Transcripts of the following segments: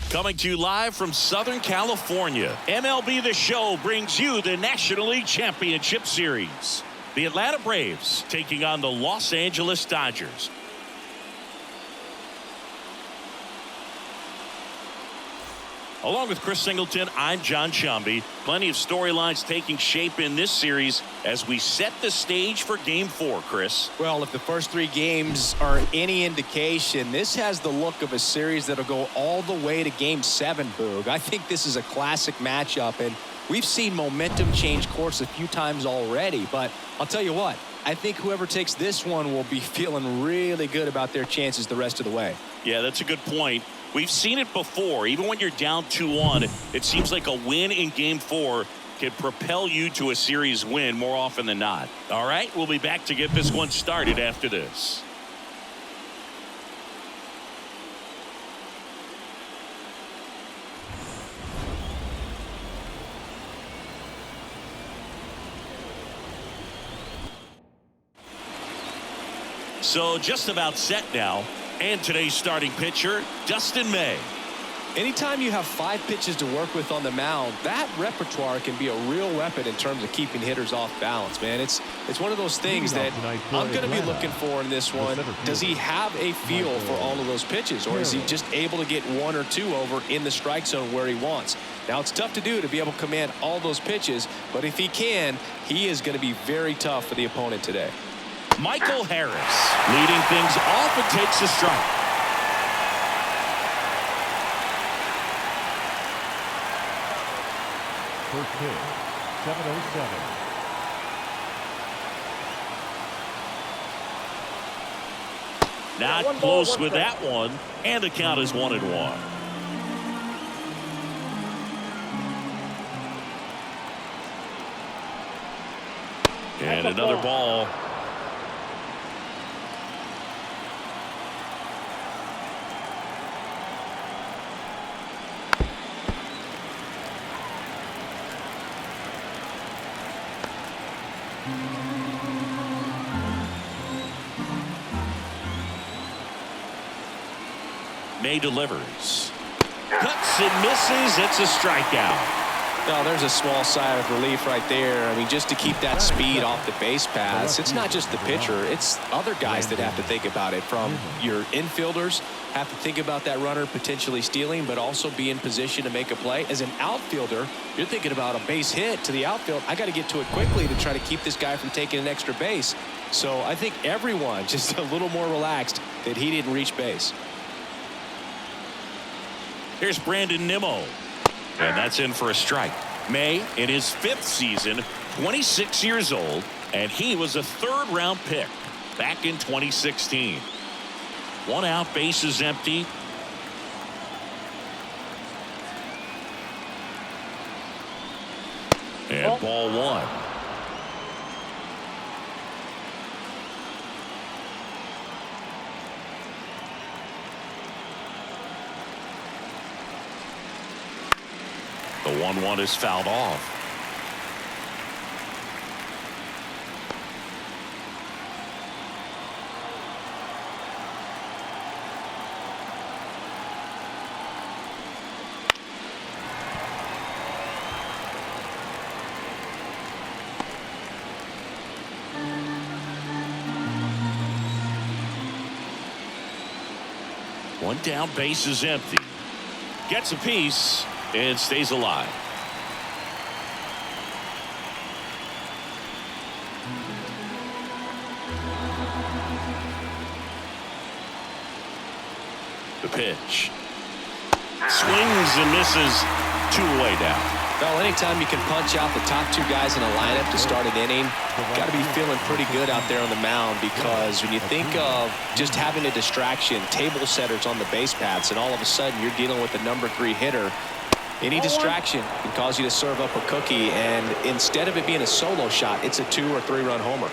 Coming to you live from Southern California, MLB The Show brings you the National League Championship Series. The Atlanta Braves taking on the Los Angeles Dodgers. Along with Chris Singleton, I'm John Shambi. Plenty of storylines taking shape in this series as we set the stage for Game 4, Chris. Well, if the first three games are any indication, this has the look of a series that'll go all the way to Game 7, Boog. I think this is a classic matchup, and we've seen momentum change course a few times already. But I'll tell you what, I think whoever takes this one will be feeling really good about their chances the rest of the way. Yeah, that's a good point. We've seen it before. Even when you're down 2-1, it seems like a win in Game 4 can propel you to a series win more often than not. All right, we'll be back to get this one started after this. So just about set now. And today's starting pitcher, Dustin May. Anytime you have 5 pitches to work with on the mound, that repertoire can be a real weapon in terms of keeping hitters off balance, man. It's one of those things that I'm going to be looking for in this one. Does he have a feel for all of those pitches, or is he just able to get 1 or 2 over in the strike zone where he wants? Now, it's tough to do to be able to command all those pitches, but if he can, he is going to be very tough for the opponent today. Michael Harris leading things off and takes a strike. First pitch, 7-0-7. Not close with that one, and the count is 1-1. And another ball. May delivers. Cuts and misses. It's a strikeout. No, there's a small sigh of relief right there. I mean, just to keep that speed off the base paths, it's not just the pitcher, it's other guys that have to think about it. From your infielders have to think about that runner potentially stealing, but also be in position to make a play. As an outfielder, you're thinking about a base hit to the outfield. I got to get to it quickly to try to keep this guy from taking an extra base. So I think everyone just a little more relaxed that he didn't reach base. Here's Brandon Nimmo. And that's in for a strike. May, in his 5th season, 26 years old, and he was a 3rd-round pick back in 2016. 1 out, bases empty. And ball 1. The 1-1 is fouled off. One down, base is empty. Gets a piece and stays alive. The pitch. Swings and misses. 2 away now. Well, anytime you can punch out the top 2 guys in a lineup to start an inning, got to be feeling pretty good out there on the mound, because when you think of just having a distraction, table setters on the base paths, and all of a sudden you're dealing with the number 3 hitter, any distraction can cause you to serve up a cookie, and instead of it being a solo shot, it's a 2 or 3 run homer.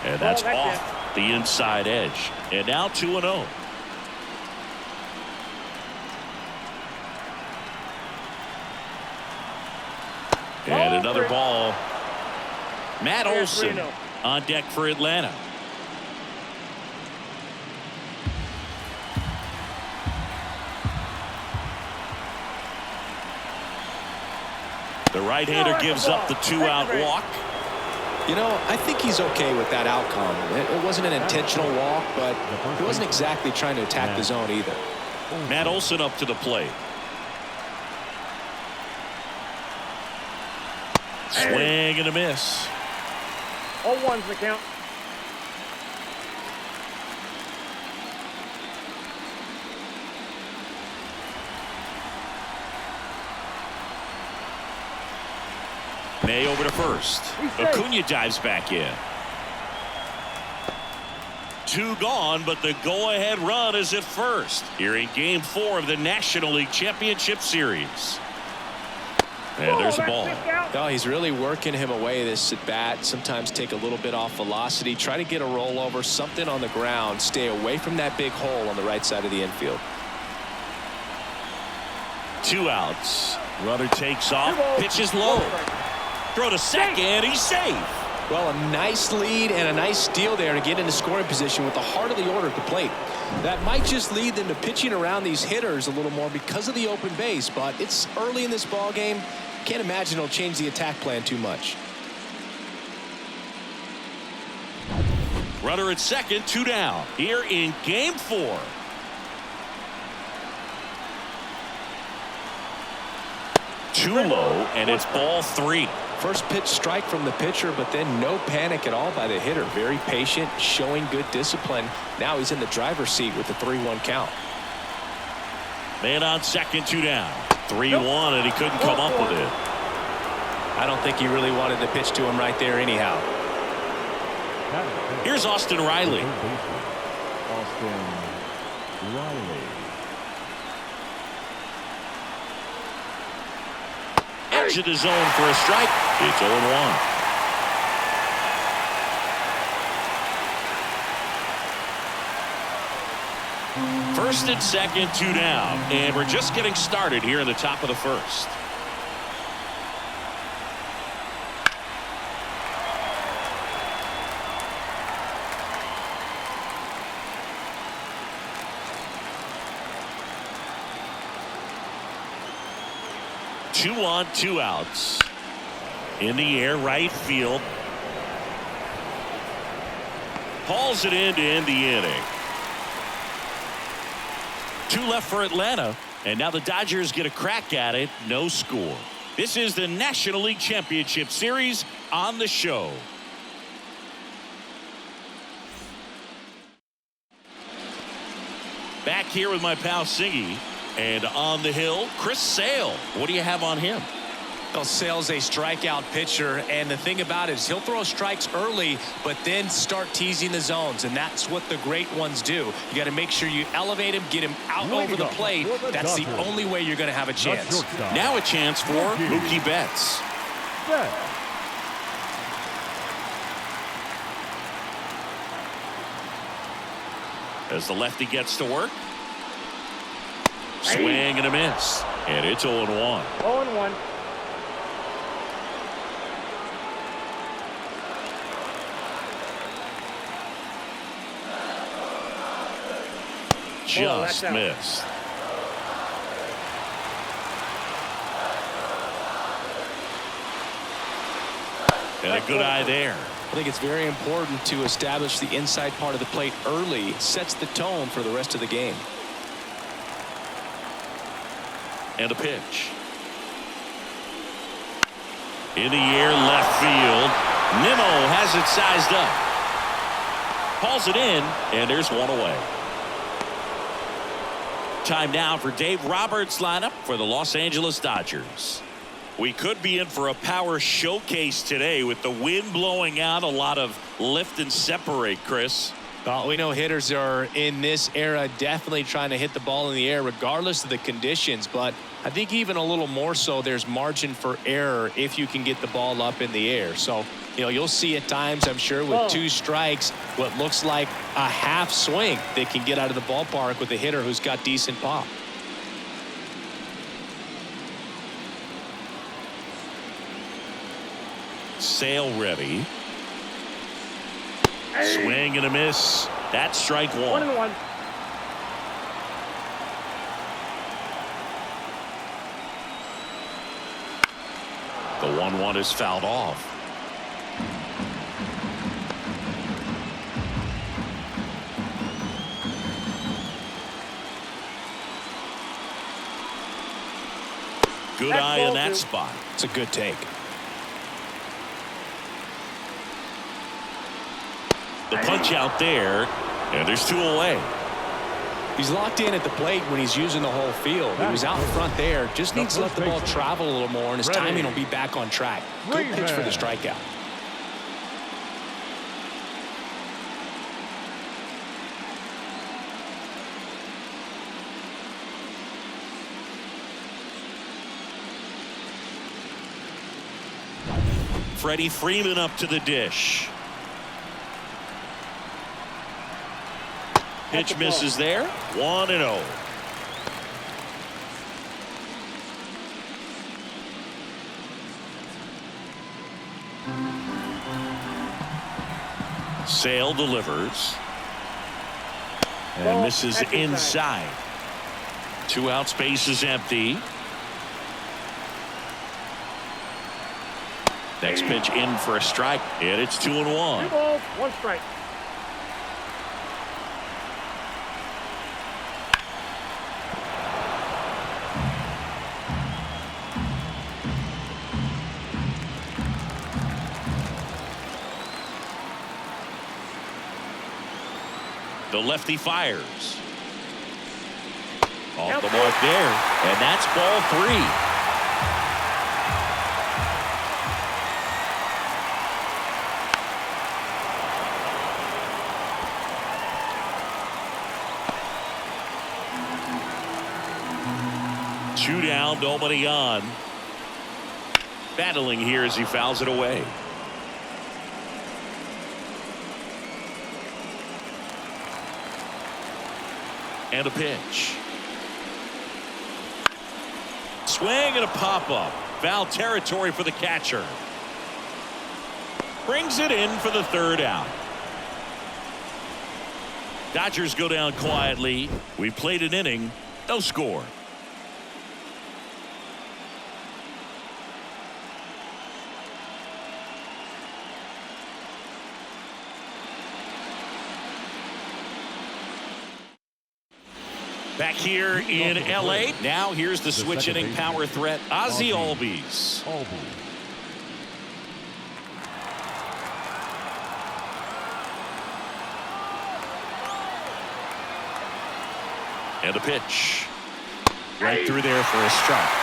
And that's off the inside edge. And now 2-0. And another ball. Matt Olson on deck for Atlanta. The right-hander gives up the 2-out walk. You know, I think he's okay with that outcome. It wasn't an intentional walk, but he wasn't exactly trying to attack the zone either. Matt Olson up to the plate. Swing and a miss. 0-1's the count. May over to first. Acuna dives back in. 2 gone, but the go-ahead run is at first here in Game 4 of the National League Championship Series. And there's a ball. No, he's really working him away this at bat. Sometimes take a little bit off velocity. Try to get a rollover, something on the ground. Stay away from that big hole on the right side of the infield. 2 outs. Runner takes off. Pitches low. Throw to second. He's safe. Well, a nice lead and a nice steal there to get into scoring position with the heart of the order at the plate. That might just lead them to pitching around these hitters a little more because of the open base, but it's early in this ball game. Can't imagine it'll change the attack plan too much. Runner at second, 2 down here in Game 4. Too low, and it's ball 3. First pitch strike from the pitcher, but then no panic at all by the hitter. Very patient, showing good discipline. Now he's in the driver's seat with the 3-1 count. Man on second, 2 down. 3-1, and he couldn't come up with it. I don't think he really wanted to pitch to him right there anyhow. Here's Austin Riley. Austin Riley. Edge of the zone for a strike. It's 0-1. First and second, 2 down. And we're just getting started here in the top of the first. Two on, 2 outs. In the air, right field. Hauls it in to end the inning. 2 left for Atlanta, and now the Dodgers get a crack at it. No score. This is the National League Championship Series on the show. Back here with my pal Singy. And on the hill, Chris Sale. What do you have on him? Well, Sale's a strikeout pitcher, and the thing about it is he'll throw strikes early, but then start teasing the zones, and that's what the great ones do. You got to make sure you elevate him, get him out over the plate. That's the only way you're going to have a chance. Now a chance for Mookie Betts. As the lefty gets to work. Swing and a miss. And it's 0-1. 0-1. Just missed. And a good eye there. I think it's very important to establish the inside part of the plate early. It sets the tone for the rest of the game. And a pitch. In the air, left field. Nimmo has it sized up. Hauls it in, and there's one away. Time now for Dave Roberts' lineup for the Los Angeles Dodgers. We could be in for a power showcase today with the wind blowing out. A lot of lift and separate, Chris. Well, we know hitters are in this era definitely trying to hit the ball in the air regardless of the conditions, but I think even a little more so there's margin for error if you can get the ball up in the air. So, you'll see at times, I'm sure, with 2 strikes, what looks like a half swing that can get out of the ballpark with a hitter who's got decent pop. Sale ready. Swing and a miss. That's strike one. 1-1. The 1-1 is fouled off. Good That's eye in ball that two. spot. It's a good take. The punch out there, and there's two away. He's locked in at the plate when he's using the whole field. He was out in front there. Just needs to let the ball travel a little more, and his timing will be back on track. Good pitch for the strikeout. Freddie Freeman up to the dish. Pitch misses there. 1-0. Sale delivers. And Ball, misses back inside. inside. 2 out, space is empty. Next pitch in for a strike, and it's 2-1. 2 balls, 1 strike. The lefty fires. Off the mark there, and that's ball 3. Two down, nobody on. Battling here as he fouls it away. And a pitch. Swing and a pop-up. Foul territory for the catcher. Brings it in for the 3rd out. Dodgers go down quietly. We played an inning. No score. Back here in L.A. Now here's the switch inning power threat, Ozzie Albies. And a pitch. Right through there for a strike.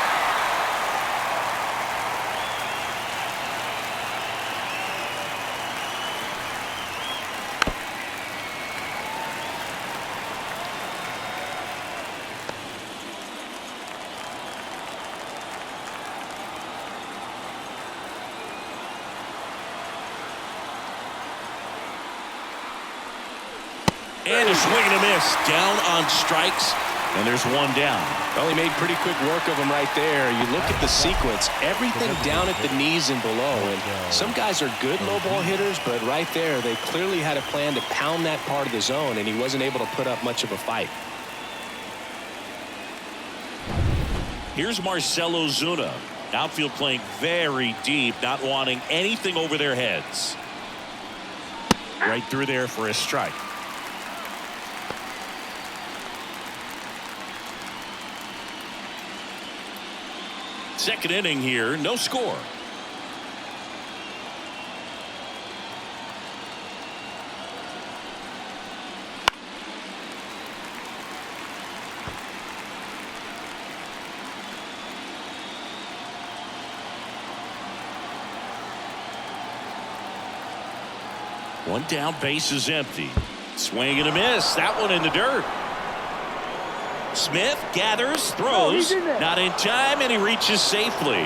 And a swing and a miss. Down on strikes. And there's 1 down. Well, he made pretty quick work of him right there. You look at the sequence, everything down at the knees and below. And some guys are good low ball hitters, but right there, they clearly had a plan to pound that part of the zone, and he wasn't able to put up much of a fight. Here's Marcell Ozuna. Outfield playing very deep, not wanting anything over their heads. Right through there for a strike. Second inning here, no score. One down, base is empty. Swing and a miss. That one in the dirt. Smith gathers, throws, not in time, and he reaches safely.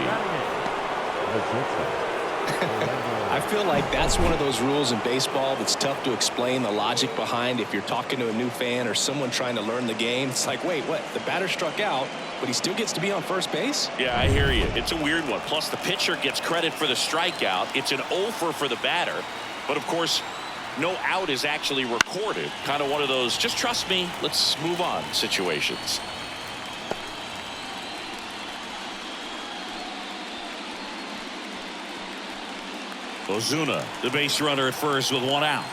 I feel like that's one of those rules in baseball that's tough to explain the logic behind. If you're talking to a new fan or someone trying to learn the game, it's like, wait, what? The batter struck out, but he still gets to be on first base? Yeah, I hear you. It's a weird one. Plus, the pitcher gets credit for the strikeout. It's an offer for the batter. But, of course, no out is actually recorded. Kind of one of those, just trust me, let's move on situations. Ozuna, the base runner at first with one out.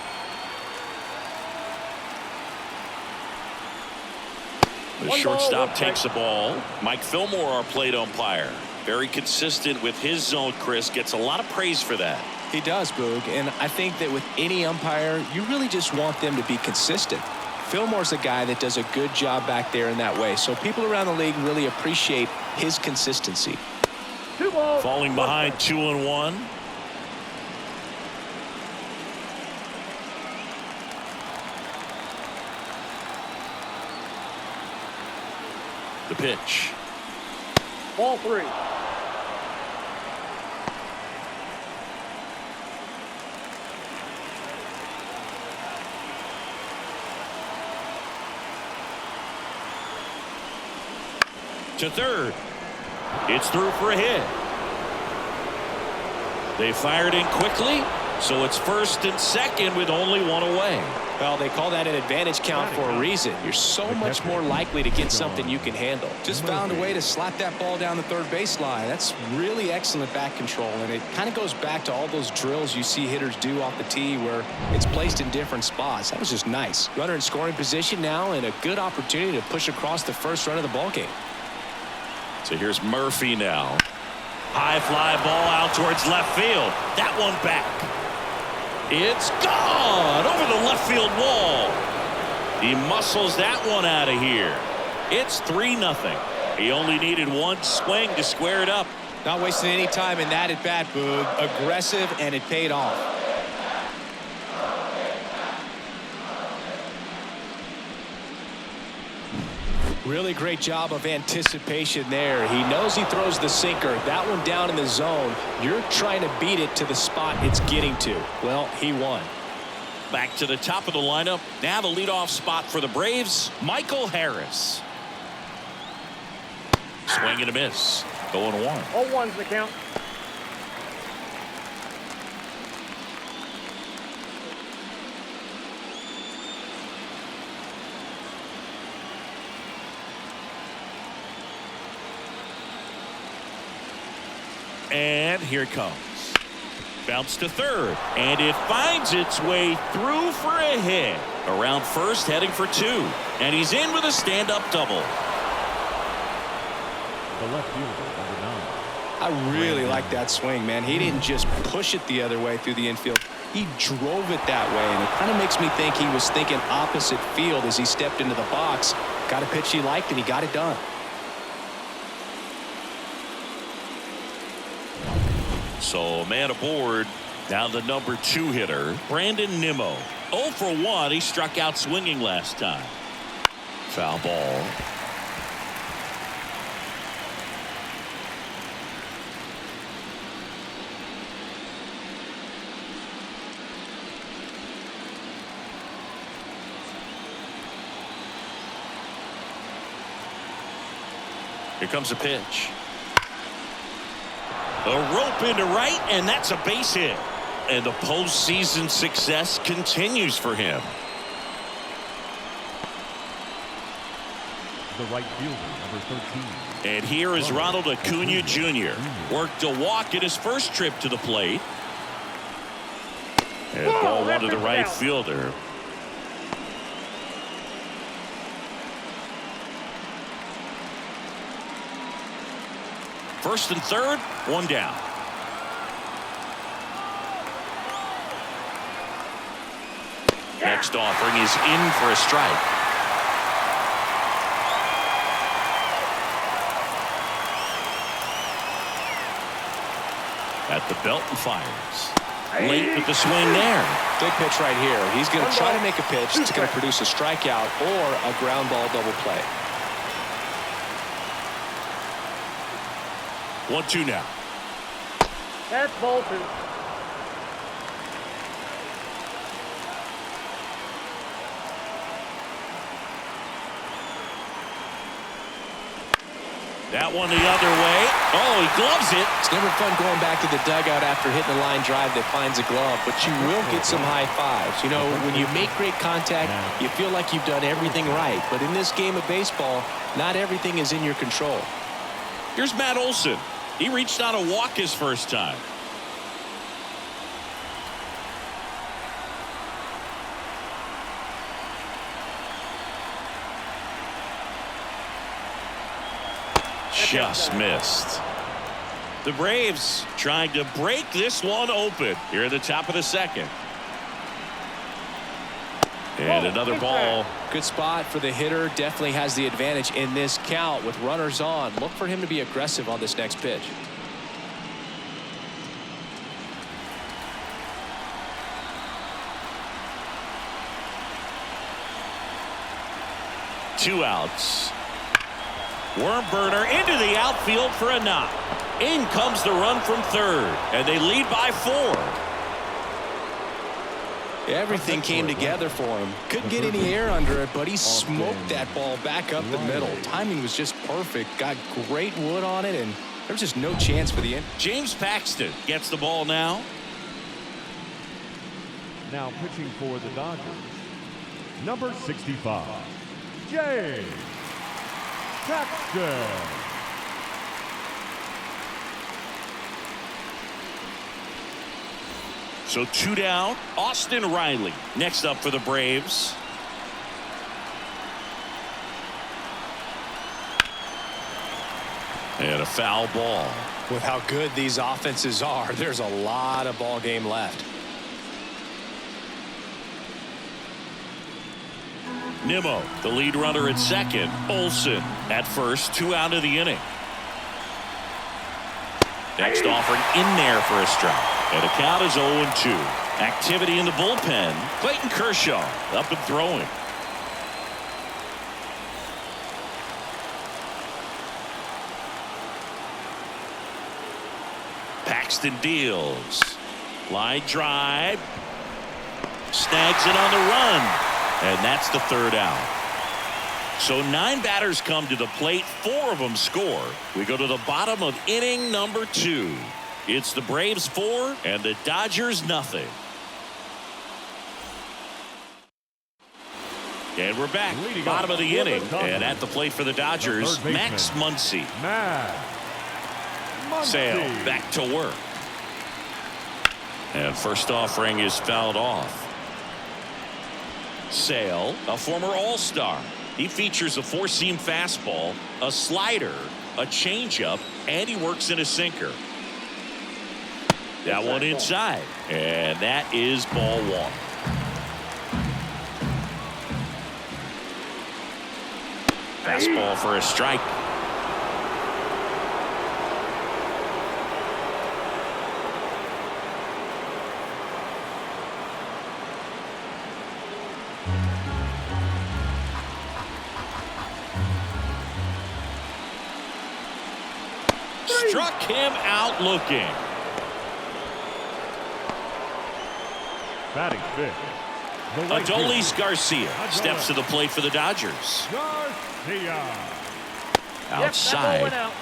The shortstop takes the ball. Mike Fillmore, our plate umpire. Very consistent with his zone, Chris. Gets a lot of praise for that. He does, Boog. And I think that with any umpire, you really just want them to be consistent. Fillmore's a guy that does a good job back there in that way. So people around the league really appreciate his consistency. Falling behind 2-1. The pitch. Ball 3. To third. It's through for a hit. They fired in quickly, so it's first and second with only one away. Well, they call that an advantage count for a reason. You're so much more likely to get something you can handle. Just found a way to slap that ball down the third baseline. That's really excellent back control, and it kind of goes back to all those drills you see hitters do off the tee where it's placed in different spots. That was just nice. Runner in scoring position now and a good opportunity to push across the first run of the ballgame. So here's Murphy now. High fly ball out towards left field. That one back. It's gone over the left field wall. He muscles that one out of here. It's 3-0. He only needed one swing to square it up. Not wasting any time in that at bat, Boog. Aggressive, and it paid off. Really great job of anticipation there. He knows he throws the sinker. That one down in the zone. You're trying to beat it to the spot it's getting to. Well, he won. Back to the top of the lineup. Now the leadoff spot for the Braves, Michael Harris. Swing and a miss. 0-1. 0-1's the count. And here it comes. Bounce to third. And it finds its way through for a hit. Around first, heading for 2. And he's in with a stand-up double. The left fielder, number 9. I really like that swing, man. He didn't just push it the other way through the infield. He drove it that way, and it kind of makes me think he was thinking opposite field as he stepped into the box. Got a pitch he liked, and he got it done. So man aboard. Now the number 2 hitter, Brandon Nimmo. 0 for 1. He struck out swinging last time. Foul ball. Here comes a pitch. A rope into right, and that's a base hit. And the postseason success continues for him. The right fielder, number 13. And here is Ronald Acuna Jr. Worked a walk at his first trip to the plate. And ball one to the right fielder. First and third, one down. Next offering is in for a strike. At the belt and fires. Late with the swing there. Big pitch right here. He's going to try to make a pitch that's going to produce a strikeout or a ground ball double play. 1-2 now. That's ball 2. That one the other way. Oh, he gloves it. It's never fun going back to the dugout after hitting a line drive that finds a glove, but you will get some high fives. You know, when you make great contact, you feel like you've done everything right. But in this game of baseball, not everything is in your control. Here's Matt Olson. He reached on a walk his first time. Just missed. The Braves trying to break this one open here at the top of the second. And another ball. Good spot for the hitter. Definitely has the advantage in this count with runners on. Look for him to be aggressive on this next pitch. Two outs. Worm burner into the outfield for a knock. In comes the run from third, and they lead by 4. Everything came together for him. Couldn't get any air under it, but he smoked that ball back up the middle. Timing was just perfect. Got great wood on it, and there was just no chance for the end. James Paxton gets the ball now. Now pitching for the Dodgers, number 65, James Paxton. So 2 down. Austin Riley next up for the Braves. And a foul ball. With how good these offenses are, there's a lot of ball game left. Nimmo, the lead runner at second. Olson at first. 2 out of the inning. Next offering in there for a strike. And the count is 0-2. Activity in the bullpen. Clayton Kershaw up and throwing. Paxton deals. Line drive. Snags it on the run. And that's the 3rd out. So 9 batters come to the plate. 4 of them score. We go to the bottom of inning number 2. It's the Braves 4 and the Dodgers nothing. And we're back. Bottom of the inning. And at the plate for the Dodgers, Max Muncy. Sale back to work. And first offering is fouled off. Sale, a former All-Star. He features a 4-seam fastball, a slider, a changeup, and he works in a sinker. That one inside, and that is ball 1. Fastball for a strike. Struck him out looking. Batting 5th, Adolis Garcia steps to the plate for the Dodgers. Garcia. Outside. Yep, out.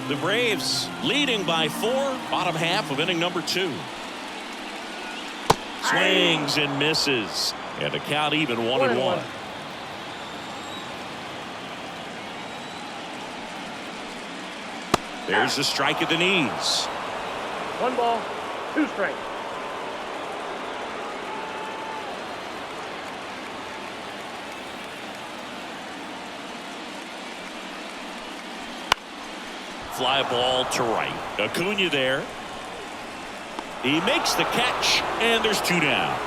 The Braves leading by 4. Bottom half of inning number 2. Swings and misses. And the count even 1-1. There's a strike at the knees. 1 ball, 2 strikes. Fly ball to right. Acuna there. He makes the catch, and there's 2 down.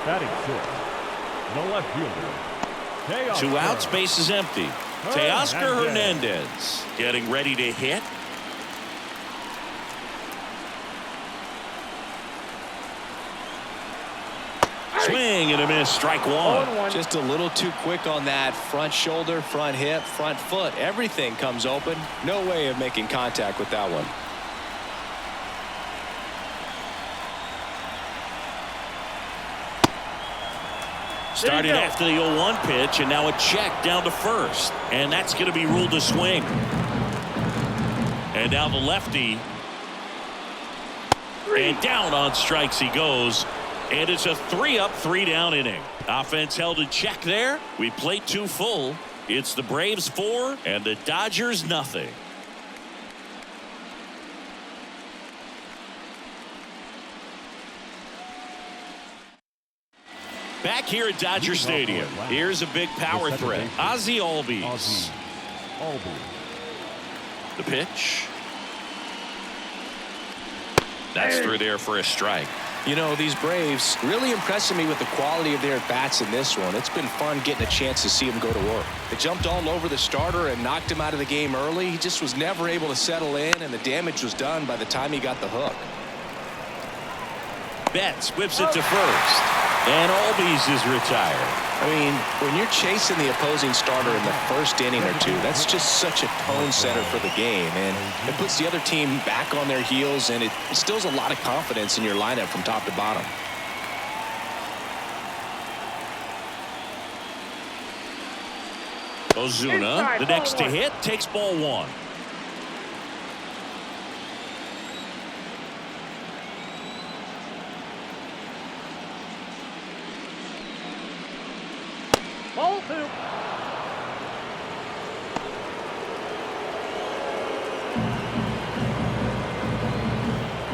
Batting 6th, the left fielder. 2 outs, base is empty. Teoscar Hernandez getting ready to hit. Swing and a miss. Strike one. 0-1. Just a little too quick on that front shoulder, front hip, front foot. Everything comes open. No way of making contact with that one. Started after the 0-1 pitch, and now a check down to first. And that's going to be ruled a swing. And now the lefty. And down on strikes he goes. And it's a 3-up, 3-down inning. Offense held in check there. We played 2 full. It's the Braves 4 and the Dodgers nothing. Back here at Dodger Stadium, here's a big power threat. Ozzie Albies. The pitch. That's through there for a strike. You know, these Braves really impressing me with the quality of their at-bats in this one. It's been fun getting a chance to see them go to work. They jumped all over the starter and knocked him out of the game early. He just was never able to settle in, and the damage was done by the time he got the hook. Betts whips it to first. And Albies is retired. I mean, when you're chasing the opposing starter in the first inning or two, that's just such a tone setter for the game, and it puts the other team back on their heels, and it instills a lot of confidence in your lineup from top to bottom. Ozuna, the next to hit, takes ball 1. Ball 2.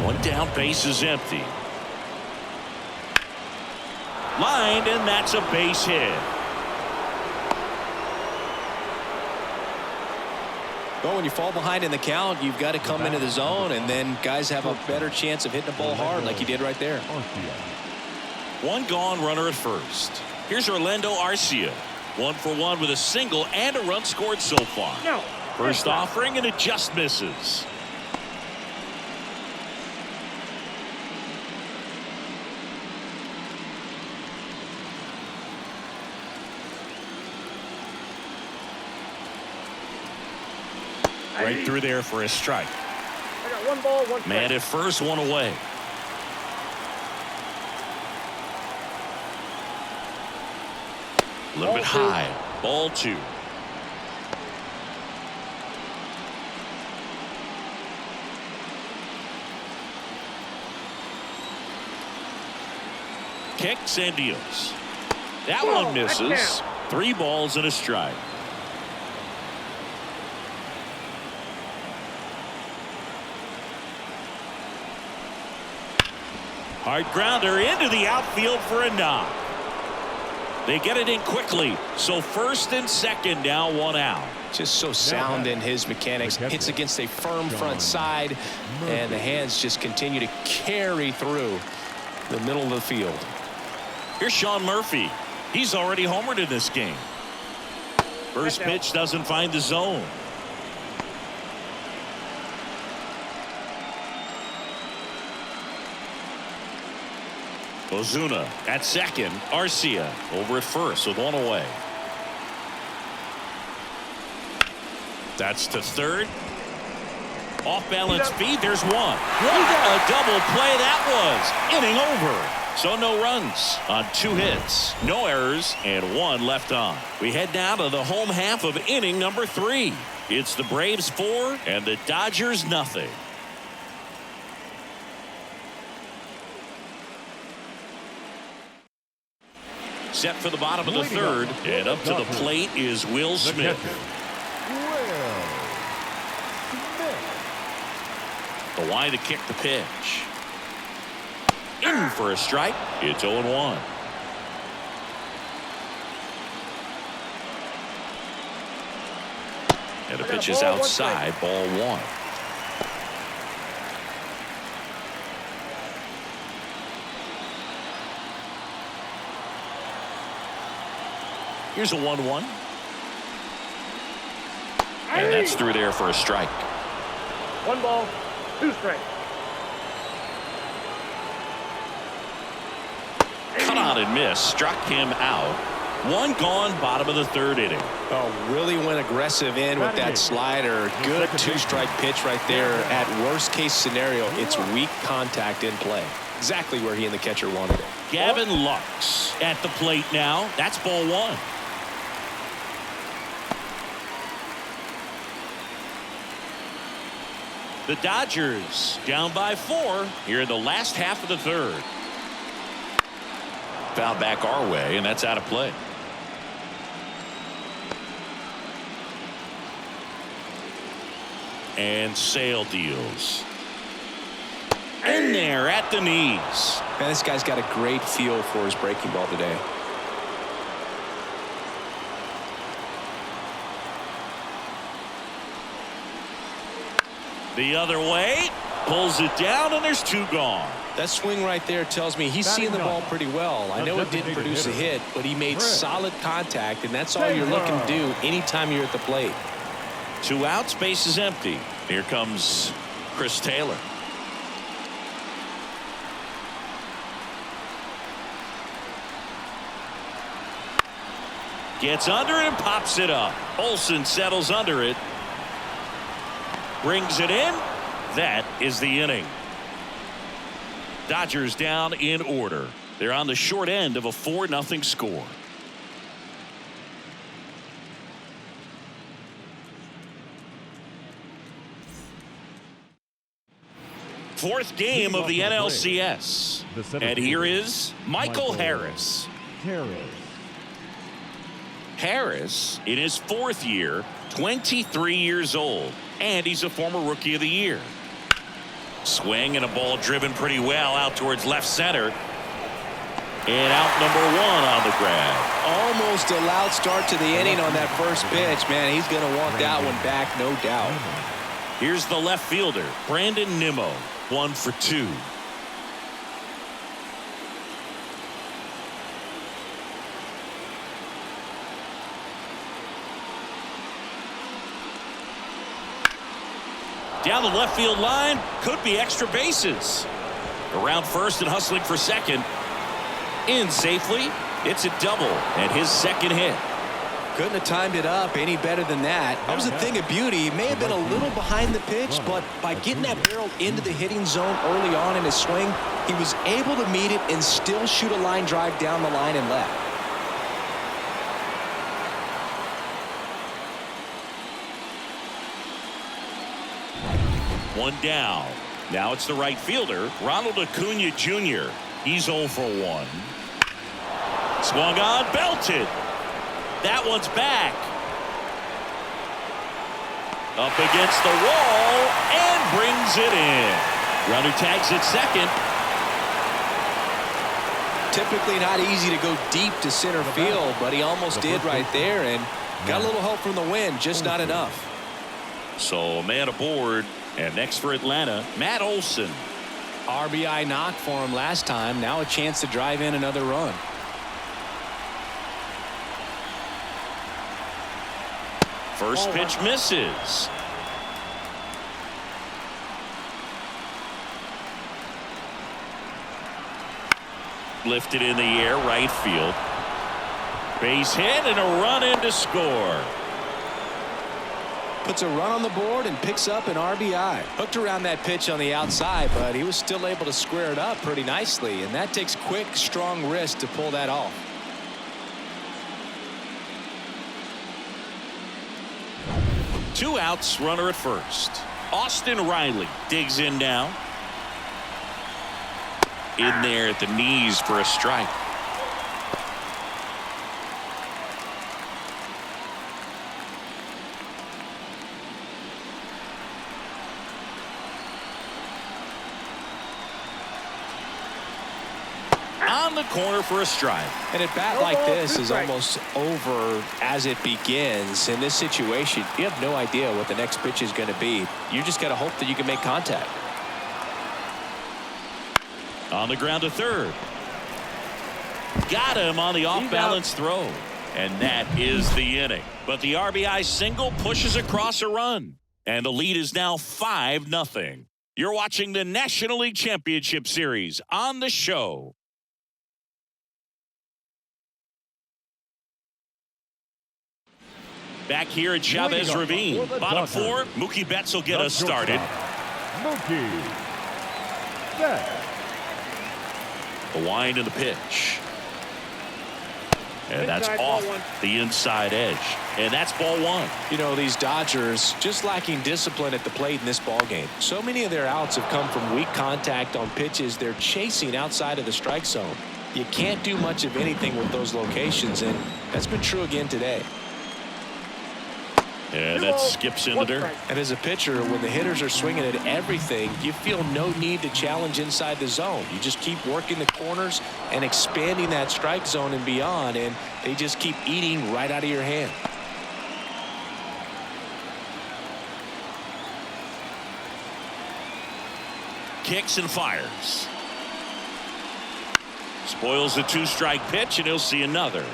One down, base is empty. Lined, and that's a base hit. Well, when you fall behind in the count, you've got to come into the zone, and then guys have a better chance of hitting the ball hard like he did right there. One gone, runner at first. Here's Orlando Arcia. 1 for 1 with a single and a run scored so far. No. First offering, and it just misses. Right through there for a strike. I got 1 ball, 1 strike. Man at first, 1 away. A little bit high. Ball 2. Kicks and deals. That one misses. 3 balls and a strike. Hard grounder into the outfield for a knock. They get it in quickly. So first and second now, 1 out. Just so sound in his mechanics. Hits against a firm front side, and the hands just continue to carry through the middle of the field. Here's Sean Murphy. He's already homered in this game. First pitch doesn't find the zone. Ozuna at second. Arcia over at first with 1 away. That's to third. Off balance feed. There's 1. What a double play that was. Inning over. So no runs on 2 hits, no errors, and 1 left on. We head down to the home half of inning number 3. It's the Braves 4 and the Dodgers nothing. Set for the bottom of the third, and up to the plate is Will Smith. The line to kick the pitch. In for a strike. It's 0-1. And the pitch is outside, ball 1. Here's a 1-1. And that's through there for a strike. 1 ball, 2 strikes. Cut on and missed, struck him out. One gone, bottom of the third inning. Oh, really went aggressive in with that slider. Good two-strike pitch right there. At worst case scenario, it's weak contact in play. Exactly where he and the catcher wanted it. Gavin Lux at the plate now. That's ball one. The Dodgers down by 4 here in the last half of the third. Foul back our way, and that's out of play. And Sale deals. In there at the knees. Man, this guy's got a great feel for his breaking ball today. The other way, pulls it down, and there's 2 gone. That swing right there tells me he's seeing the ball pretty well. I know it didn't produce a hit, but he made solid contact, and that's all you're looking to do anytime you're at the plate. 2 outs, base is empty. Here comes Chris Taylor. Gets under it and pops it up. Olsen settles under it. Brings it in. That is the inning. Dodgers down in order. They're on the short end of a 4-0 score. Fourth game of the NLCS. And here is Michael Harris. Harris, in his 4th year, 23 years old, and he's a former Rookie of the Year. Swing and a ball driven pretty well out towards left center. And out number 1 on the grab. Almost a loud start to the inning on that first pitch. Man, he's going to want that one back, no doubt. Here's the left fielder, Brandon Nimmo, 1 for 2. Down the left field line, could be extra bases. Around first and hustling for second. In safely, it's a double and his second hit. Couldn't have timed it up any better than that. That was a thing of beauty. He may have been a little behind the pitch, but by getting that barrel into the hitting zone early on in his swing, he was able to meet it and still shoot a line drive down the line and left. One down. Now it's the right fielder, Ronald Acuna Jr. He's 0 for 1. Swung on, belted. That one's back. Up against the wall and brings it in. Runner tags at second. Typically not easy to go deep to center field, but he almost did right there and got a little help from the wind, just not enough. So a man aboard. And next for Atlanta, Matt Olson. RBI knock for him last time. Now a chance to drive in another run. First pitch misses. Lifted in the air, right field. Base hit and a run in to score. Puts a run on the board and picks up an RBI. Hooked around that pitch on the outside, but he was still able to square it up pretty nicely, and that takes quick, strong wrist to pull that off. Two outs, runner at first. Austin Riley digs in now. In there at the knees for a strike. On the corner for a strike. And at bat like this is almost over as it begins. In this situation, you have no idea what the next pitch is going to be. You just got to hope that you can make contact. On the ground to third. Got him on the off-balance throw. And that is the inning. But the RBI single pushes across a run. And the lead is now 5-0. You're watching the National League Championship Series on the show. Back here at Chavez Ravine. Bottom four, Mookie Betts will get us started. Mookie Betts. The wind and the pitch. And that's off the inside edge. And that's ball one. You know, these Dodgers just lacking discipline at the plate in this ball game. So many of their outs have come from weak contact on pitches they're chasing outside of the strike zone. You can't do much of anything with those locations, and that's been true again today. And that skips in the dirt. And as a pitcher, when the hitters are swinging at everything, you feel no need to challenge inside the zone. You just keep working the corners and expanding that strike zone and beyond, and they just keep eating right out of your hand. Kicks and fires. Spoils the two-strike pitch, and he'll see another.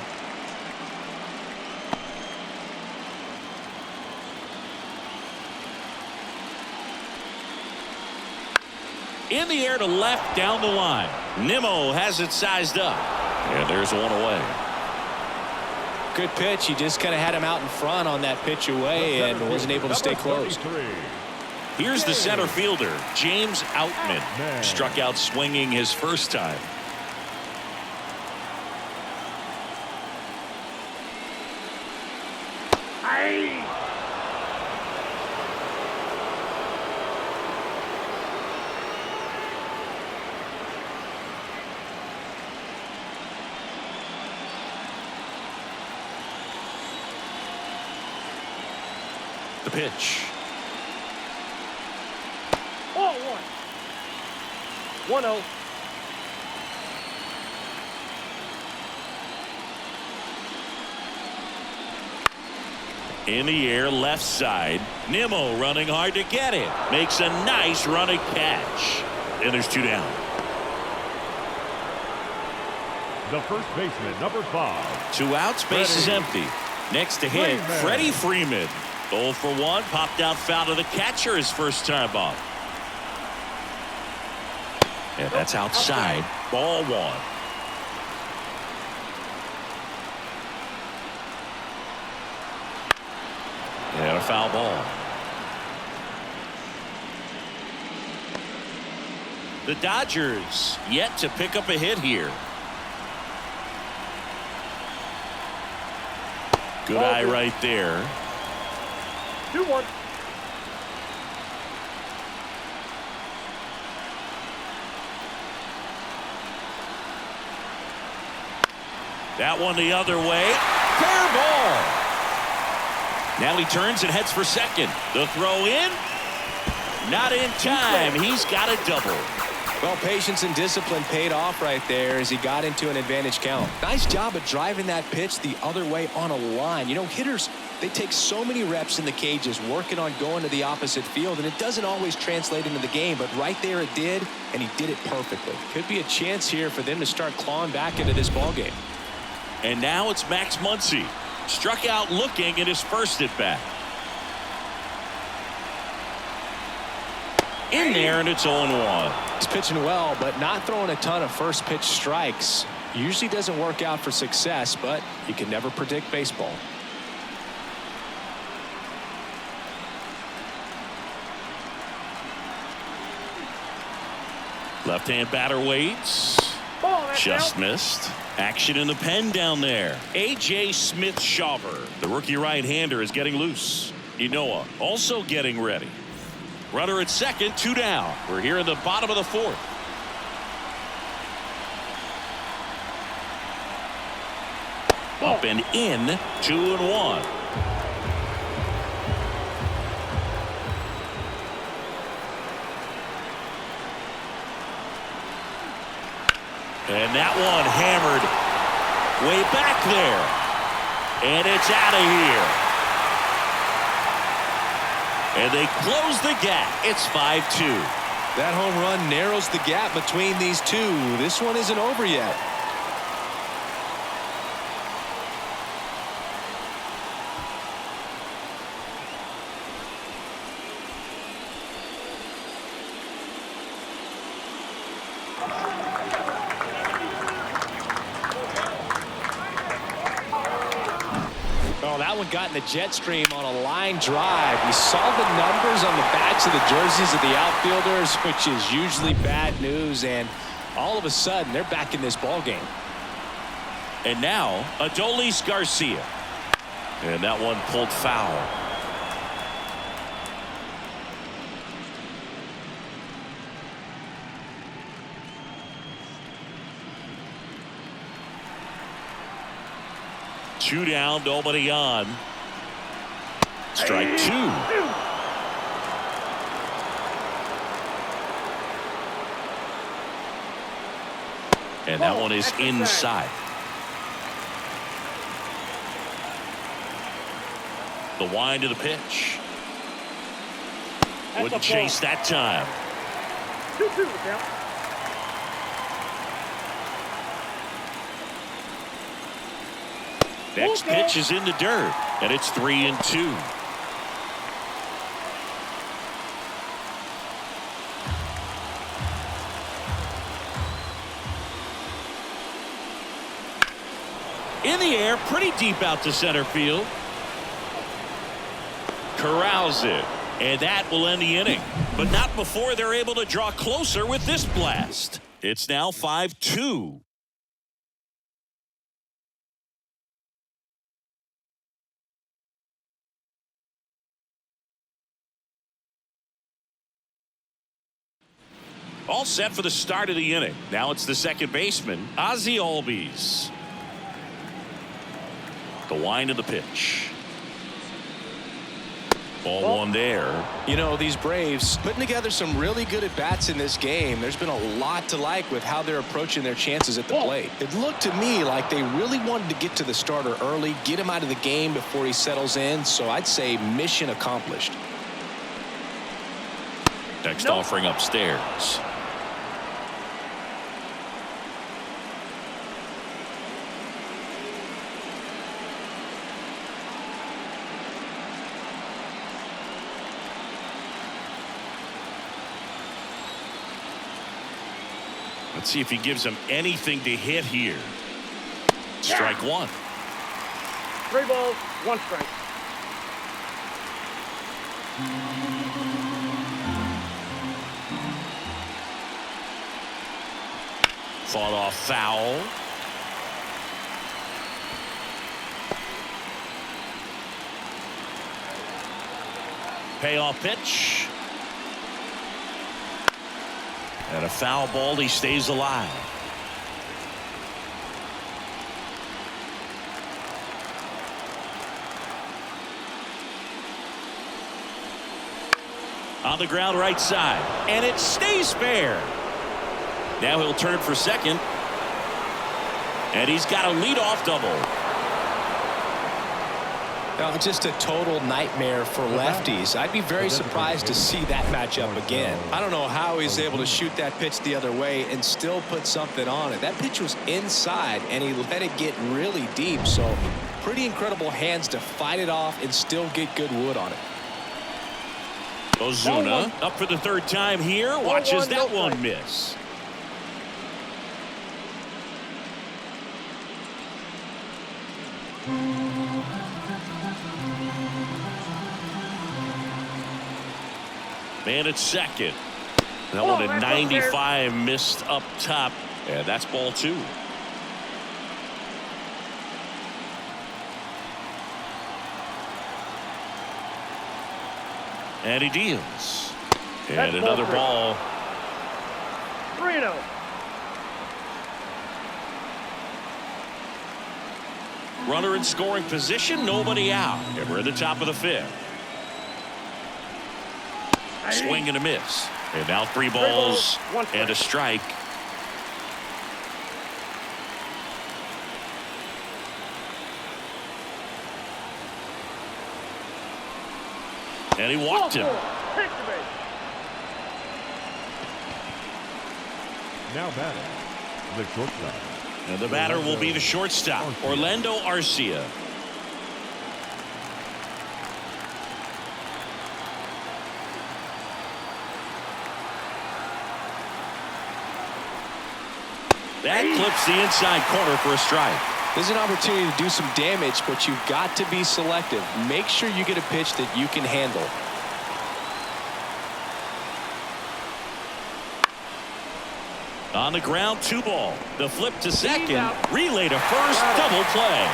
In the air to left down the line. Nimmo has it sized up. And there's one away. Good pitch. He just kind of had him out in front on that pitch away and wasn't able to stay close. Here's the center fielder, James Outman. Struck out swinging his first time. The pitch. Ball one. 1-0. In the air, left side. Nimmo running hard to get it. Makes a nice running catch. And there's two down. The first baseman, number 5. 2 outs, base is empty. Next to hit, Freddie Freeman. 0 for 1, popped out foul to the catcher his first time up. And that's outside. Ball one. And a foul ball. The Dodgers yet to pick up a hit here. Good eye right there. 2-1. That one the other way. Fair ball. Now he turns and heads for second. The throw in. Not in time. He's got a double. Well, patience and discipline paid off right there as he got into an advantage count. Nice job of driving that pitch the other way on a line. You know, hitters, they take so many reps in the cages working on going to the opposite field, and it doesn't always translate into the game, but right there it did, and he did it perfectly. Could be a chance here for them to start clawing back into this ballgame. And now it's Max Muncy. Struck out looking at his first at bat. In there, and it's 0-1. He's pitching well, but not throwing a ton of first pitch strikes. Usually doesn't work out for success, but you can never predict baseball. Left-hand batter waits. Just missed. Action in the pen down there. A.J. Smith-Shawver, the rookie right-hander, is getting loose. Inoa also getting ready. Runner at second, 2 down. We're here in the bottom of the 4th. Up and in, 2-1. And that one hammered way back there. And it's out of here. And they close the gap. It's 5-2. That home run narrows the gap between these two. This one isn't over yet. that one got in the jet stream on a line drive. You saw the numbers on the backs of the jerseys of the outfielders, which is usually bad news, and all of a sudden they're back in this ball game. And now Adolis Garcia, and that one pulled foul. Two down, nobody on. Strike two. And that one is inside. The wind of the pitch. Wouldn't chase that time. 2-2 count. Next pitch is in the dirt, and it's 3-2. In the air, pretty deep out to center field. Corrals it, and that will end the inning. But not before they're able to draw closer with this blast. It's now 5-2. All set for the start of the inning. Now it's the second baseman, Ozzie Albies. The wind of the pitch. Ball one there. You know, these Braves putting together some really good at-bats in this game. There's been a lot to like with how they're approaching their chances at the plate. It looked to me like they really wanted to get to the starter early, get him out of the game before he settles in. So I'd say mission accomplished. Next offering upstairs. Let's see if he gives him anything to hit here. Strike one. 3 balls, 1 strike. Fought off foul. Payoff pitch. And a foul ball. He stays alive. On the ground right side. And it stays fair. Now he'll turn for second. And he's got a leadoff double. Now, just a total nightmare for lefties. I'd be very surprised to see that matchup again. I don't know how he's able to shoot that pitch the other way and still put something on it. That pitch was inside, and he let it get really deep. So, pretty incredible hands to fight it off and still get good wood on it. Ozuna up for the third time here. Watches that one miss. Man at second. That one at 95 missed up top. And that's ball two. And he deals. And another ball. 3-0. Runner in scoring position. Nobody out. And we're at the top of the fifth. Swing and a miss. And now 3 balls and a strike. And he walked him. Now batting, the shortstop. And the batter will be the shortstop, Orlando Arcia. That clips the inside corner for a strike. There's an opportunity to do some damage, but you've got to be selective. Make sure you get a pitch that you can handle. On the ground, 2 ball. The flip to second. Relay to first. Double play.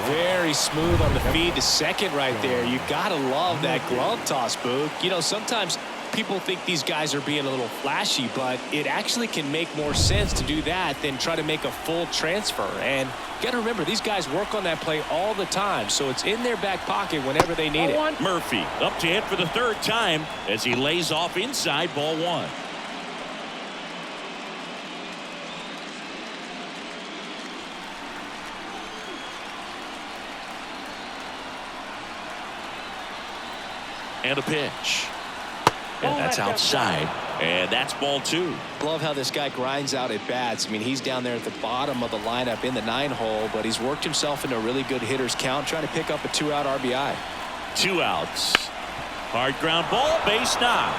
Very smooth on the feed to second right there. You got to love that glove toss, Boog. You know, sometimes people think these guys are being a little flashy, but it actually can make more sense to do that than try to make a full transfer. And you got to remember, these guys work on that play all the time, so it's in their back pocket whenever they need it. Murphy up to hit for the 3rd time as he lays off inside ball 1. And a pitch. And that's outside. And that's ball 2. Love how this guy grinds out at bats. I mean, he's down there at the bottom of the lineup in the 9-hole, but he's worked himself into a really good hitter's count, trying to pick up a 2-out RBI. 2 outs. Hard ground ball, base knock.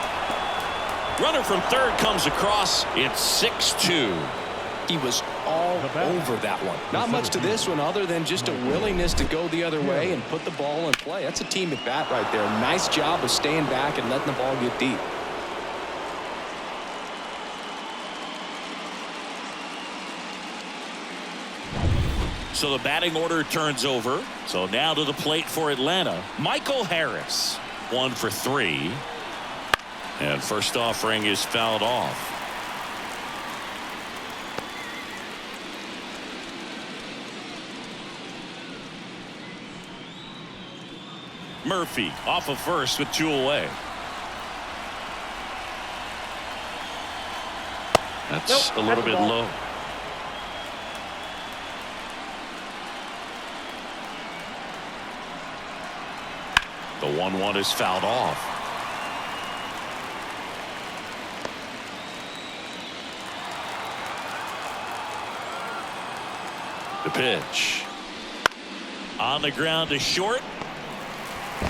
Runner from 3rd comes across. It's 6-2. He was all over that one. Not much to this one other than just a willingness to go the other way and put the ball in play. That's a team at bat right there. Nice job of staying back and letting the ball get deep. So the batting order turns over. So now to the plate for Atlanta, Michael Harris. 1 for 3. And first offering is fouled off. Murphy off of first with 2 away. That's a little bit low. The 1-1 is fouled off. The pitch. On the ground to short.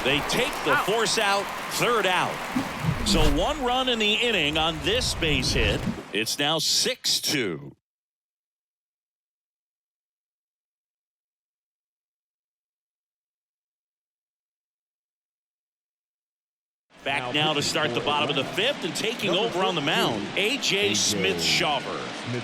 They take the force out. 3rd out. So 1 run in the inning on this base hit. It's now 6-2. Back now to start the bottom of the 5th, and taking over on the mound, A.J. Smith-Shawver.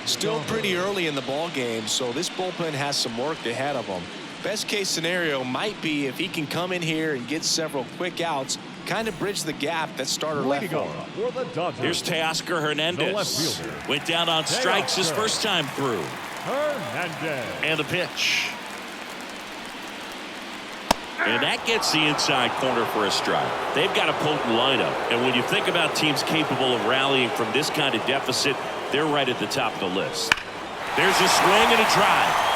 Still pretty early in the ball game, so this bullpen has some work ahead of them. Best case scenario might be if he can come in here and get several quick outs, kind of bridge the gap that starter left for him. Here's Teoscar Hernandez. Went down on strikes his first time through. And the pitch. And that gets the inside corner for a strike. They've got a potent lineup. And when you think about teams capable of rallying from this kind of deficit, they're right at the top of the list. There's a swing and a drive.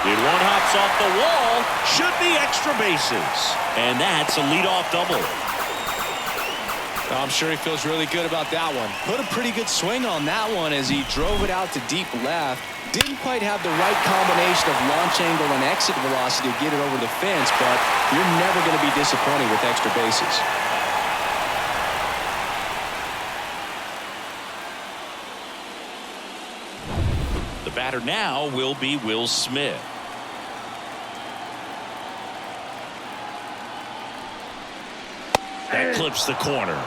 It 1 hops off the wall. Should be extra bases. And that's a leadoff double. I'm sure he feels really good about that one. Put a pretty good swing on that one as he drove it out to deep left. Didn't quite have the right combination of launch angle and exit velocity to get it over the fence, but you're never going to be disappointed with extra bases. The batter now will be Will Smith. That clips the corner.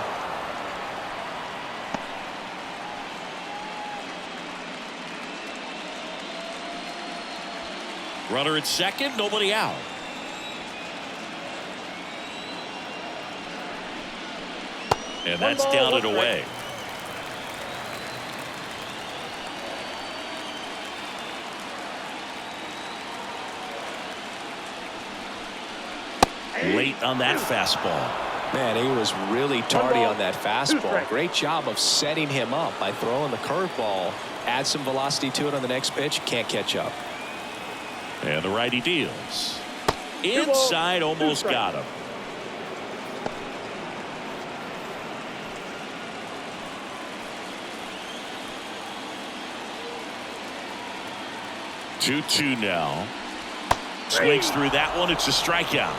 Runner at second, nobody out. And that's down and away. Late on that fastball. Man, he was really tardy on that fastball. Great job of setting him up by throwing the curveball. Add some velocity to it on the next pitch. Can't catch up. And the righty deals. Inside, almost got him. Two-two now. Swings through that one. It's a strikeout.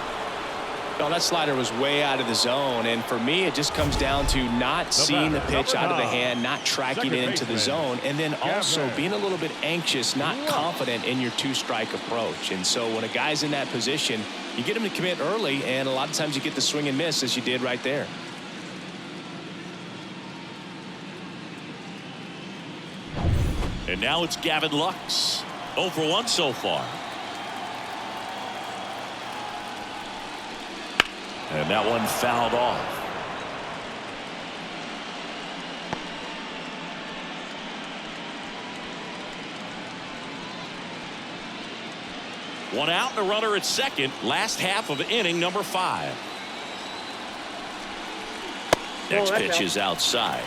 Well, that slider was way out of the zone, and for me, it just comes down to not seeing the pitch out of the hand, not tracking it into the zone, and then also being a little bit anxious, not confident in your two-strike approach. And so when a guy's in that position, you get him to commit early, and a lot of times you get the swing and miss, as you did right there. And now it's Gavin Lux. 0 for 1 so far. And that one fouled off. One out and a runner at second. Last half of inning number 5. Next pitch is outside.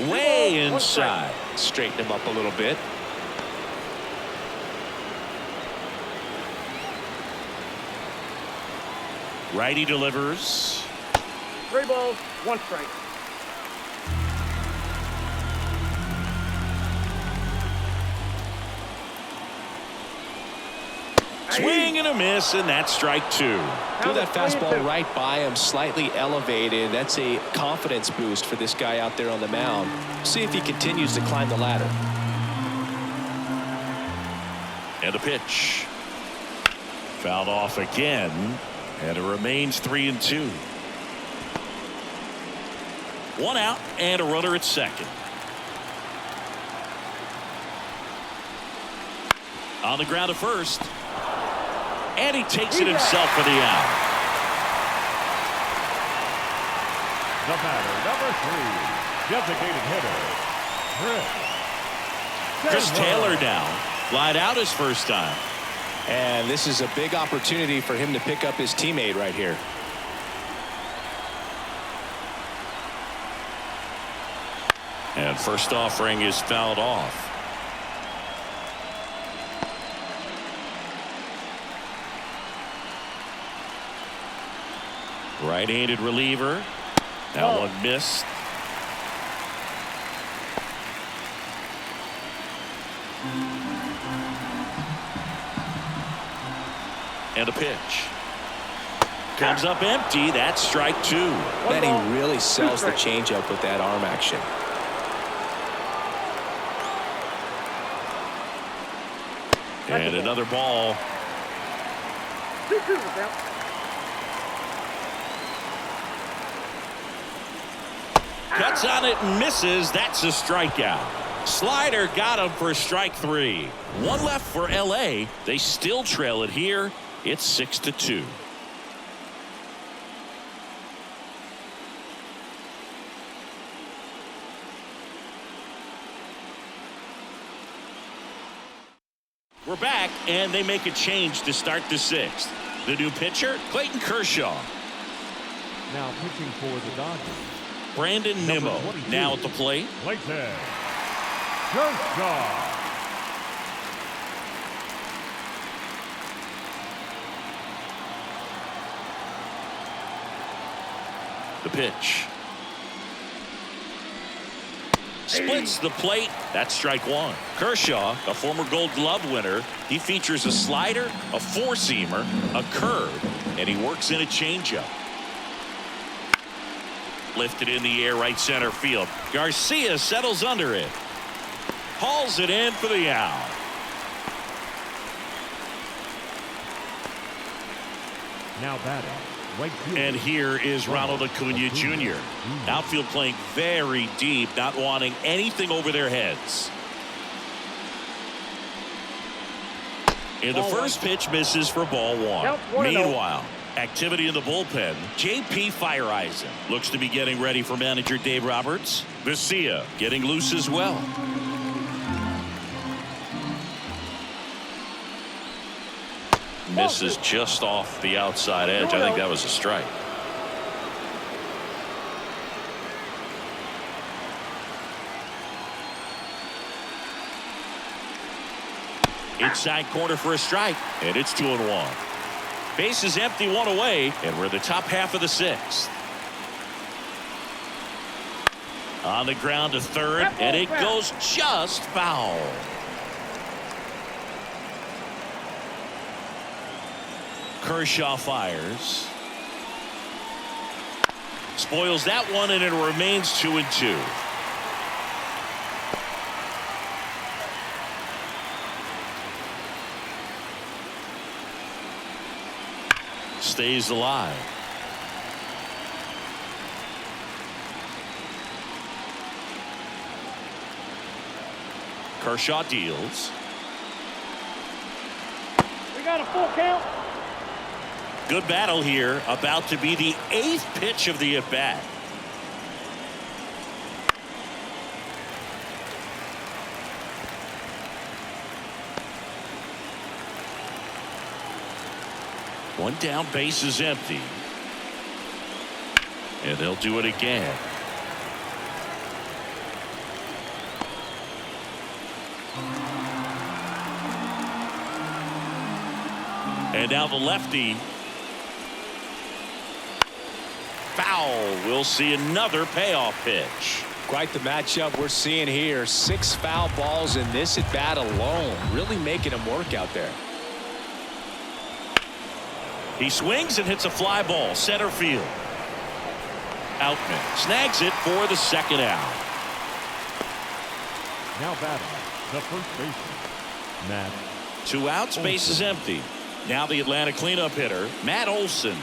Way inside. Straighten him up a little bit. Righty delivers. 3 balls, 1 strike. Swing and a miss, and that's strike 2. Threw that fastball right by him, slightly elevated. That's a confidence boost for this guy out there on the mound. See if he continues to climb the ladder. And a pitch. Fouled off again, and it remains 3-2. 1 out and a runner at second. On the ground at first. And he takes it himself for the out. The batter, number 3, designated hitter, Chris Taylor now. Flied out his first time. And this is a big opportunity for him to pick up his teammate right here. And first offering is fouled off. Right-handed reliever. That one missed. And a pitch. Comes up empty. That's strike 2. Man, he really sells the changeup with that arm action. And another ball. 2-2 now. Cuts on it and misses. That's a strikeout. Slider got him for strike 3. 1 left for LA. They still trail it here. It's 6-2. We're back, and they make a change to start the 6th. The new pitcher, Clayton Kershaw. now pitching for the Dodgers. Brandon Nimmo now at the plate. Clayton Kershaw. The pitch. Splits the plate. That's strike 1. Kershaw, a former Gold Glove winner, he features a slider, a four-seamer, a curve, and he works in a changeup. Lifted in the air, right center field. Garcia settles under it. Hauls it in for the out. Now batting. Right field. And here is Ronald Acuna Jr. Outfield playing very deep, not wanting anything over their heads. And the first pitch misses for ball 1. Meanwhile, activity in the bullpen. J.P. Fireeisen looks to be getting ready for manager Dave Roberts. Garcia getting loose as well. Misses just off the outside edge. I think that was a strike. Inside corner for a strike, and it's 2-1. Base is empty, 1 away, and we're in the top half of the 6th. On the ground to third, and it goes just foul. Kershaw fires. Spoils that one, and it remains 2-2. Stays alive. Kershaw deals. We got a full count. Good battle here. About to be the 8th pitch of the at-bat. One down, base is empty. And they'll do it again. And now the lefty. Foul. We'll see another payoff pitch. Quite the matchup we're seeing here. 6 foul balls in this at bat alone. Really making him work out there. He swings and hits a fly ball center field. Outman snags it for the second out. Now batting, the first baseman, Matt. 2 outs, base is empty. Now the Atlanta cleanup hitter, Matt Olson.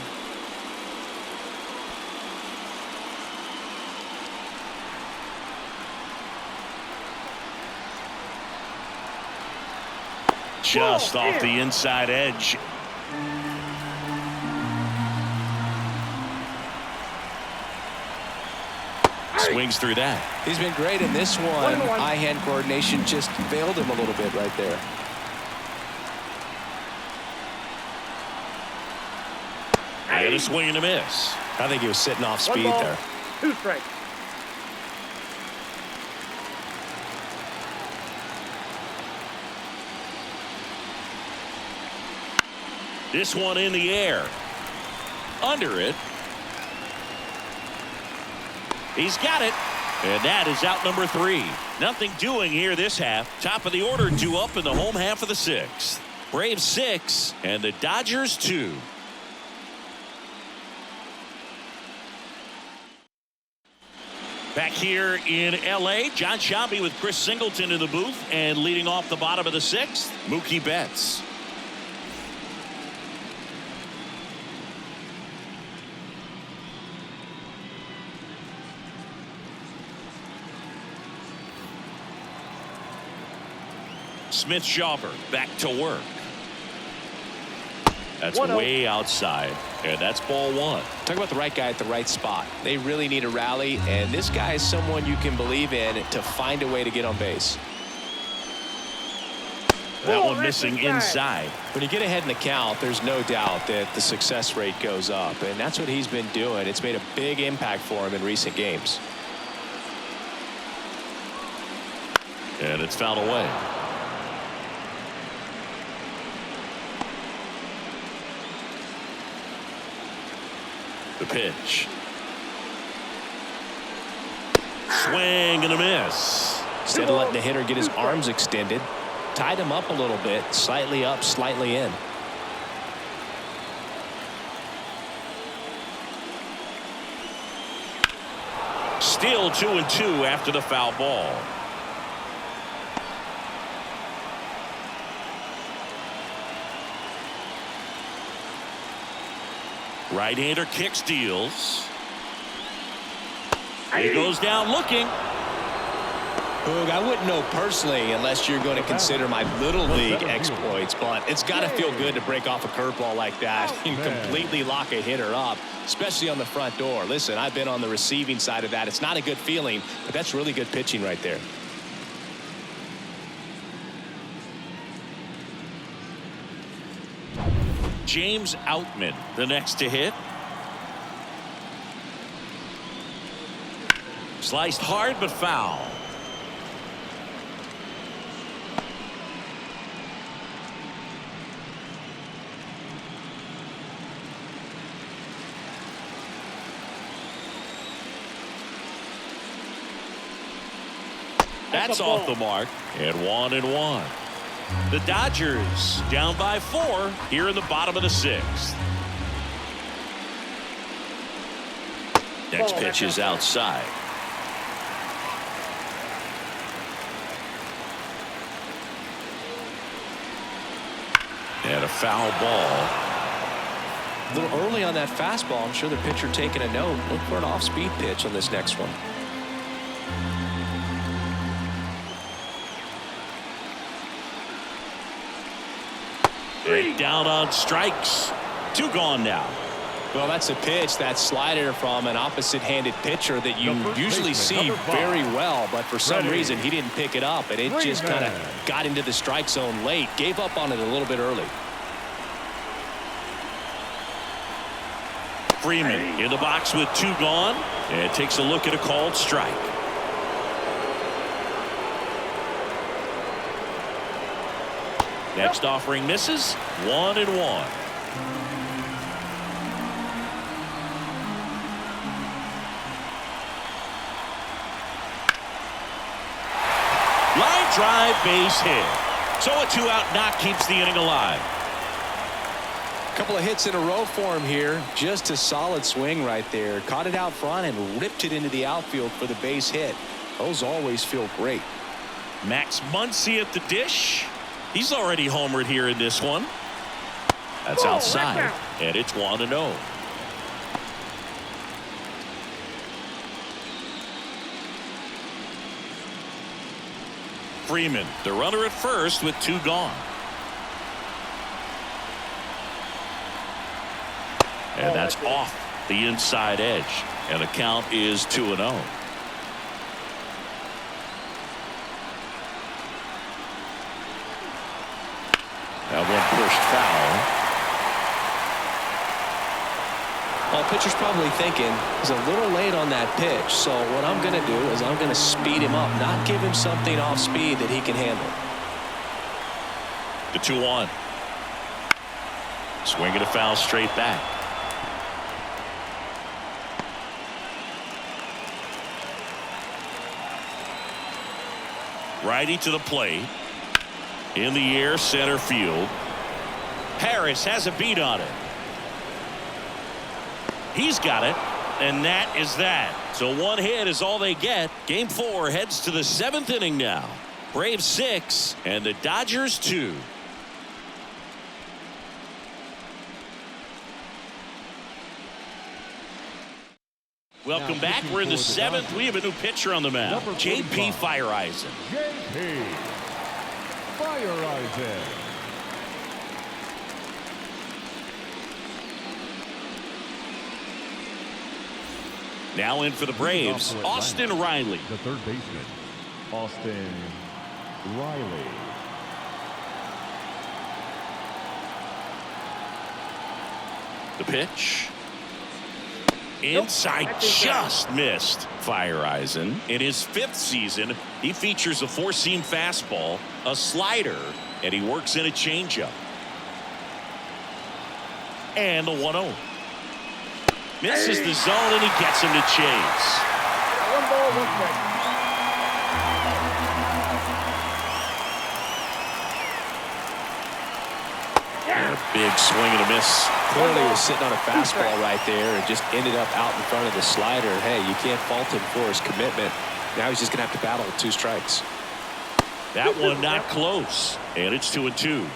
Just off the inside edge. Swings through that. He's been great in this one. Eye-hand coordination just failed him a little bit right there. And a swing and a miss. I think he was sitting off speed 1 ball, there. 2 strikes. This one in the air. Under it. He's got it. And that is out number 3. Nothing doing here this half. Top of the order, 2 up in the home half of the 6th. Braves 6 and the Dodgers 2. Back here in L.A., John Sciambi with Chris Singleton in the booth, and leading off the bottom of the 6th, Mookie Betts. Smith-Shawver back to work. That's way outside, and that's ball 1. Talk about the right guy at the right spot. They really need a rally, and this guy is someone you can believe in to find a way to get on base. That one missing inside. When you get ahead in the count, there's no doubt that the success rate goes up, and that's what he's been doing. It's made a big impact for him in recent games. And it's fouled away. The pitch. Swing and a miss. Instead of letting the hitter get his arms extended, tied him up a little bit, slightly up, slightly in. Still 2-2 after the foul ball. Right-hander kicks, deals. He goes down looking. Boog, I wouldn't know personally unless you're going to consider my little league exploits, but it's got to feel good to break off a curveball like that and completely lock a hitter up, especially on the front door. Listen, I've been on the receiving side of that. It's not a good feeling, but that's really good pitching right there. James Outman, the next to hit. Sliced hard but foul. That's off the mark. And 1-1. The Dodgers down by 4 here in the bottom of the 6th. Next pitch is outside. And a foul ball. A little early on that fastball. I'm sure the pitcher taking a note. Look for an off-speed pitch on this next one. Down on strikes. 2 gone now. Well, that's a pitch, that slider from an opposite-handed pitcher that you usually see very well, but for some reason he didn't pick it up, and it just kind of got into the strike zone late. Gave up on it a little bit early. Freeman in the box with 2 gone, and takes a look at a called strike. Next offering misses. 1-1. Line drive, base hit. So a 2-out knock keeps the inning alive. Couple of hits in a row for him here. Just a solid swing right there. Caught it out front and ripped it into the outfield for the base hit. Those always feel great. Max Muncy at the dish. He's already homered here in this one. That's outside, and it's 1-0. Freeman, the runner at first with 2 gone. And that's off the inside edge, and the count is 2-0. That one pushed foul. Well, pitcher's probably thinking he's a little late on that pitch, so what I'm going to do is I'm going to speed him up, not give him something off speed that he can handle. The 2-1. Swinging a foul straight back. Righty to the plate. In the air, center field. Harris has a beat on it. He's got it, and that is that. So 1 hit is all they get. Game 4 heads to the 7th inning now. Braves 6 and the Dodgers 2. Welcome back. We're in the 7th. We have a new pitcher on the mound. J.P. Fireeisen. J.P. Fireeisen. Now in for the Braves, Austin Riley. The third baseman, Austin Riley. The pitch. Inside, just missed. Fireeisen. In his 5th season, he features a 4-seam fastball, a slider, and he works in a changeup. And the 1-0. Misses the zone, and he gets him to chase. 1 ball, 1 strike. Big swing and a miss. Clearly was sitting on a fastball right there and just ended up out in front of the slider. Hey, you can't fault him for his commitment. Now he's just going to have to battle with 2 strikes. That one not close, and it's 2-2.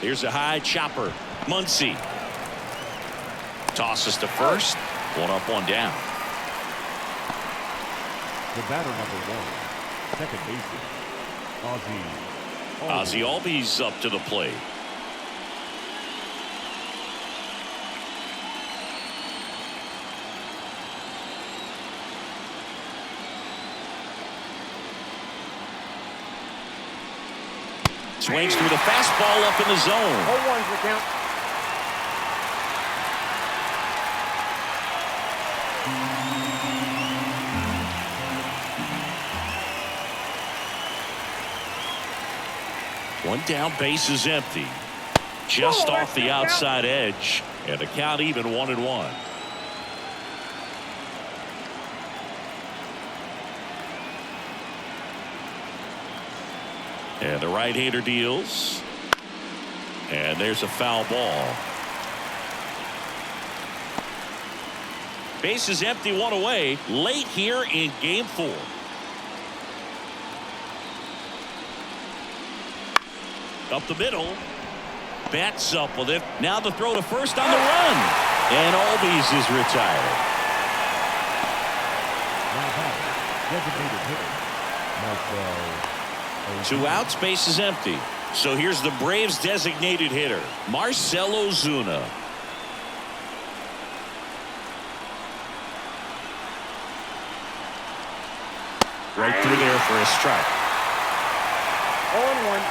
Here's a high chopper. Muncy tosses to first. 1 up, 1 down. The batter number 1, second baseman, Ozzie Albies up to the plate. Swings through the fastball up in the zone. 0-1's the count. One down, base is empty. Just off the outside edge, and the count even 1-1. And the right-hander deals. And there's a foul ball. Base is empty, one away, late here in game 4. Up the middle. Bats up with it. Now the throw to first on the run. And Albies is retired. Two outs, base is empty. So here's the Braves designated hitter, Marcell Ozuna. Right through there for a strike. 0-1.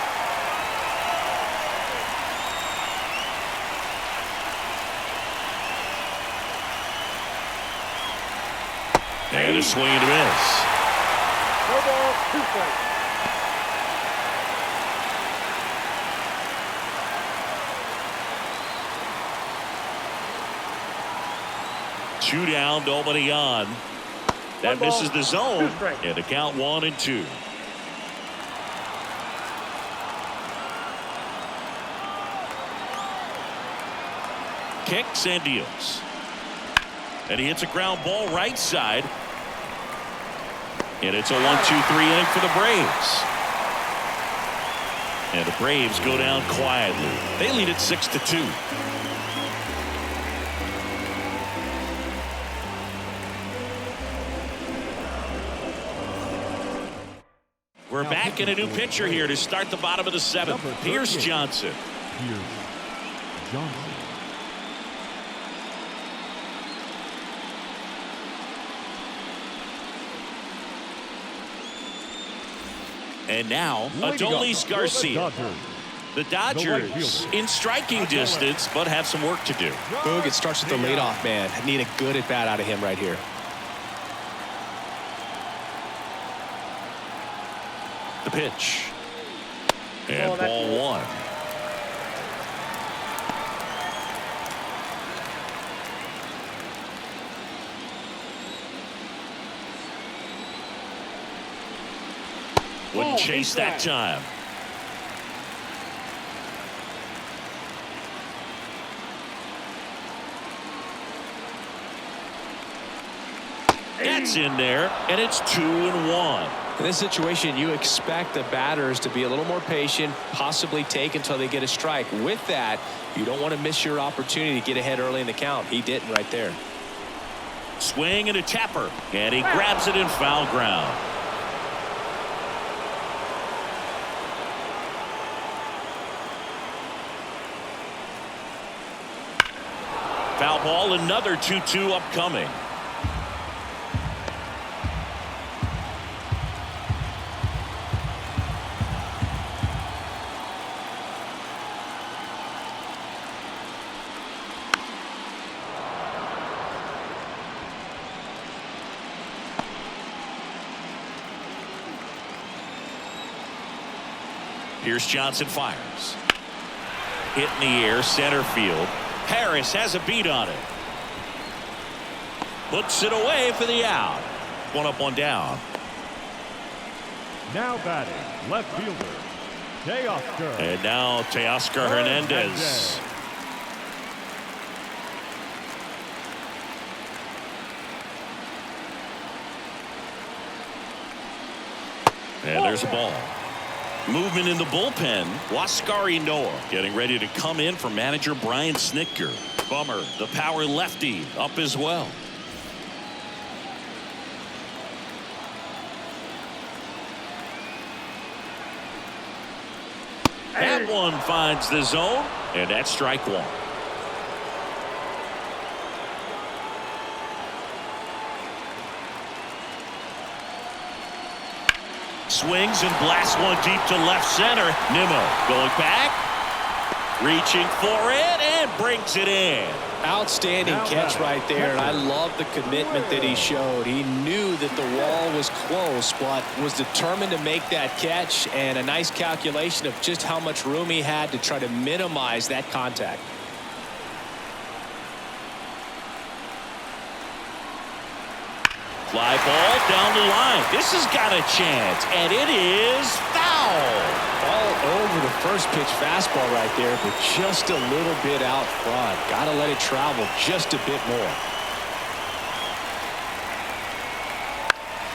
And a swing and a miss. No ball, 2 strikes. Two down, nobody on. That misses the zone, and the count 1-2. Kicks and deals. And he hits a ground ball right side. And it's a 1-2-3 inning for the Braves. And the Braves go down quietly. They lead it 6-2. We're back in a new pitcher here to start the bottom of the 7th. Pierce Johnson. And now Adolis Garcia. The Dodgers in striking distance, but have some work to do. Boog, it starts with the leadoff man. Need a good at bat out of him right here. The pitch. And ball 1. Wouldn't chase that time. That's in there, and it's 2-1. In this situation, you expect the batters to be a little more patient, possibly take until they get a strike. With that, you don't want to miss your opportunity to get ahead early in the count. He didn't right there. Swing and a tapper, and he grabs it in foul ground. Foul ball, another 2-2 upcoming. Pierce Johnson fires. Hit in the air, center field. Harris has a beat on it. Puts it away for the out. One up, one down. Now batting, left fielder, Teoscar. And now Teoscar Hernandez. And there's a ball. Movement in the bullpen. Waskari Noah getting ready to come in for manager Brian Snitker. Bummer, the power lefty, up as well. That one finds the zone, and that's strike 1. Swings and blasts one deep to left center. Nimmo going back, reaching for it, and brings it in. Outstanding catch right there, and I love the commitment that he showed. He knew that the wall was close, but was determined to make that catch, and a nice calculation of just how much room he had to try to minimize that contact. Fly ball down the line. This has got a chance, and it is foul. All over the first pitch fastball right there, but just a little bit out front. Got to let it travel just a bit more.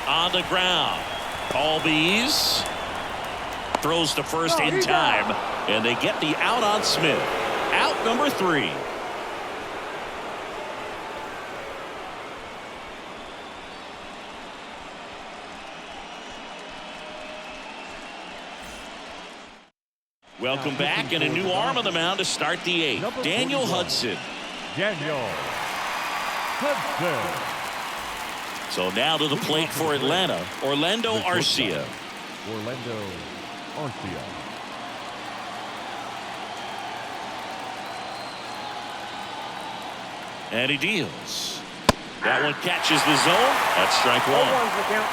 On the ground, Albies throws to first in time, and they get the out on Smith. Out number 3. Welcome back, and a new arm on the mound to start the 8th. Daniel Hudson. Daniel Hudson. So now to the plate for Atlanta, Orlando Arcia. Orlando Arcia. And he deals. That one catches the zone. That's strike 1. 0-1's the count.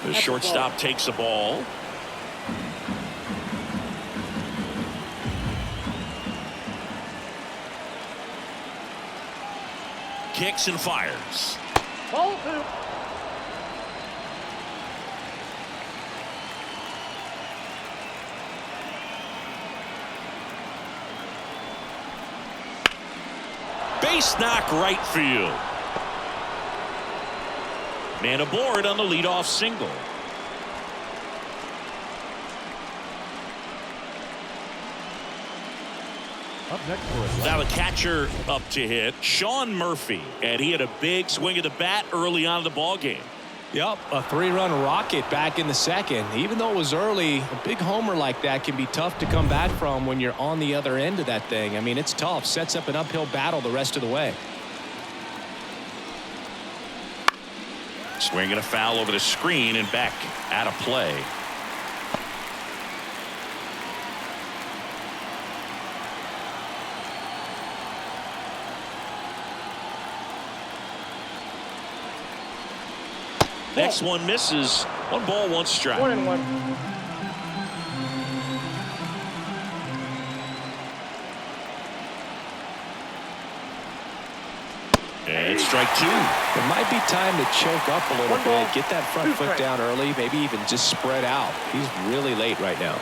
The shortstop takes the ball. Kicks and fires. Ball 2. Base knock right field. Man aboard on the leadoff single. Up next for Atlanta. Now the catcher up to hit, Sean Murphy, and he had a big swing of the bat early on in the ball game. Yep, a 3-run rocket back in the second. Even though it was early, a big homer like that can be tough to come back from when you're on the other end of that thing. I mean, it's tough. Sets up an uphill battle the rest of the way. Swinging a foul over the screen and back out of play. Next one misses. 1 ball, 1 strike. 1-1. And strike 2. It might be time to choke up a little 1 ball, bit, get that front 2 foot strikes. down early, maybe even just spread out. He's really late right now.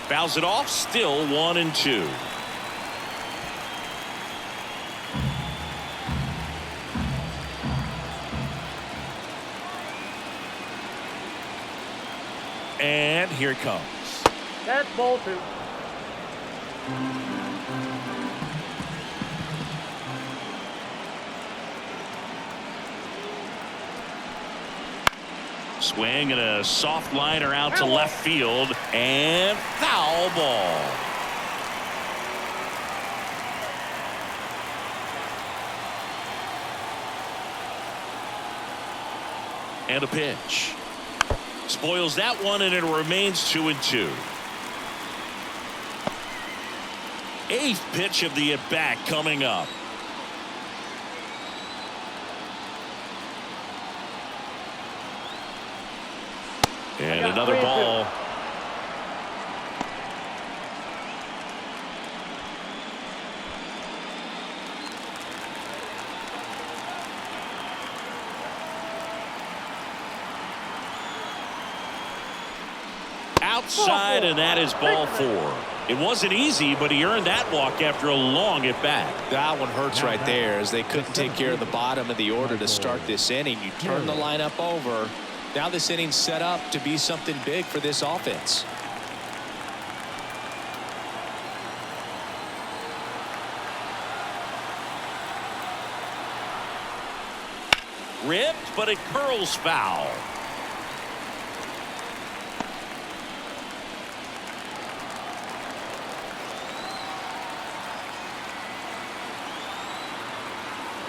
Fouls it off. Still 1-2. And here it comes. That's ball 2. Swing and a soft liner out to left field, and foul ball. And a pitch. Spoils that one, and it remains 2-2. 8th pitch of the at-bat coming up. And another ball. Outside, and that is ball 4. It wasn't easy, but he earned that walk after a long at bat. That one hurts right there, as they couldn't take care of the bottom of the order to start this inning. You turn the lineup over. Now this inning's set up to be something big for this offense. Ripped, but it curls foul.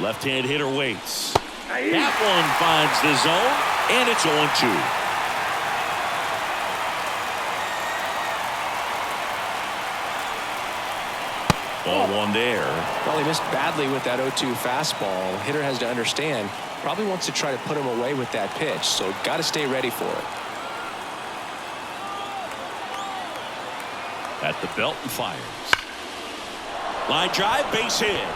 Left-hand hitter waits. That one finds the zone, and it's 0-2. Ball one there. Well, he missed badly with that 0-2 fastball. Hitter has to understand, probably wants to try to put him away with that pitch, so got to stay ready for it. At the belt and fires. Line drive, base hit.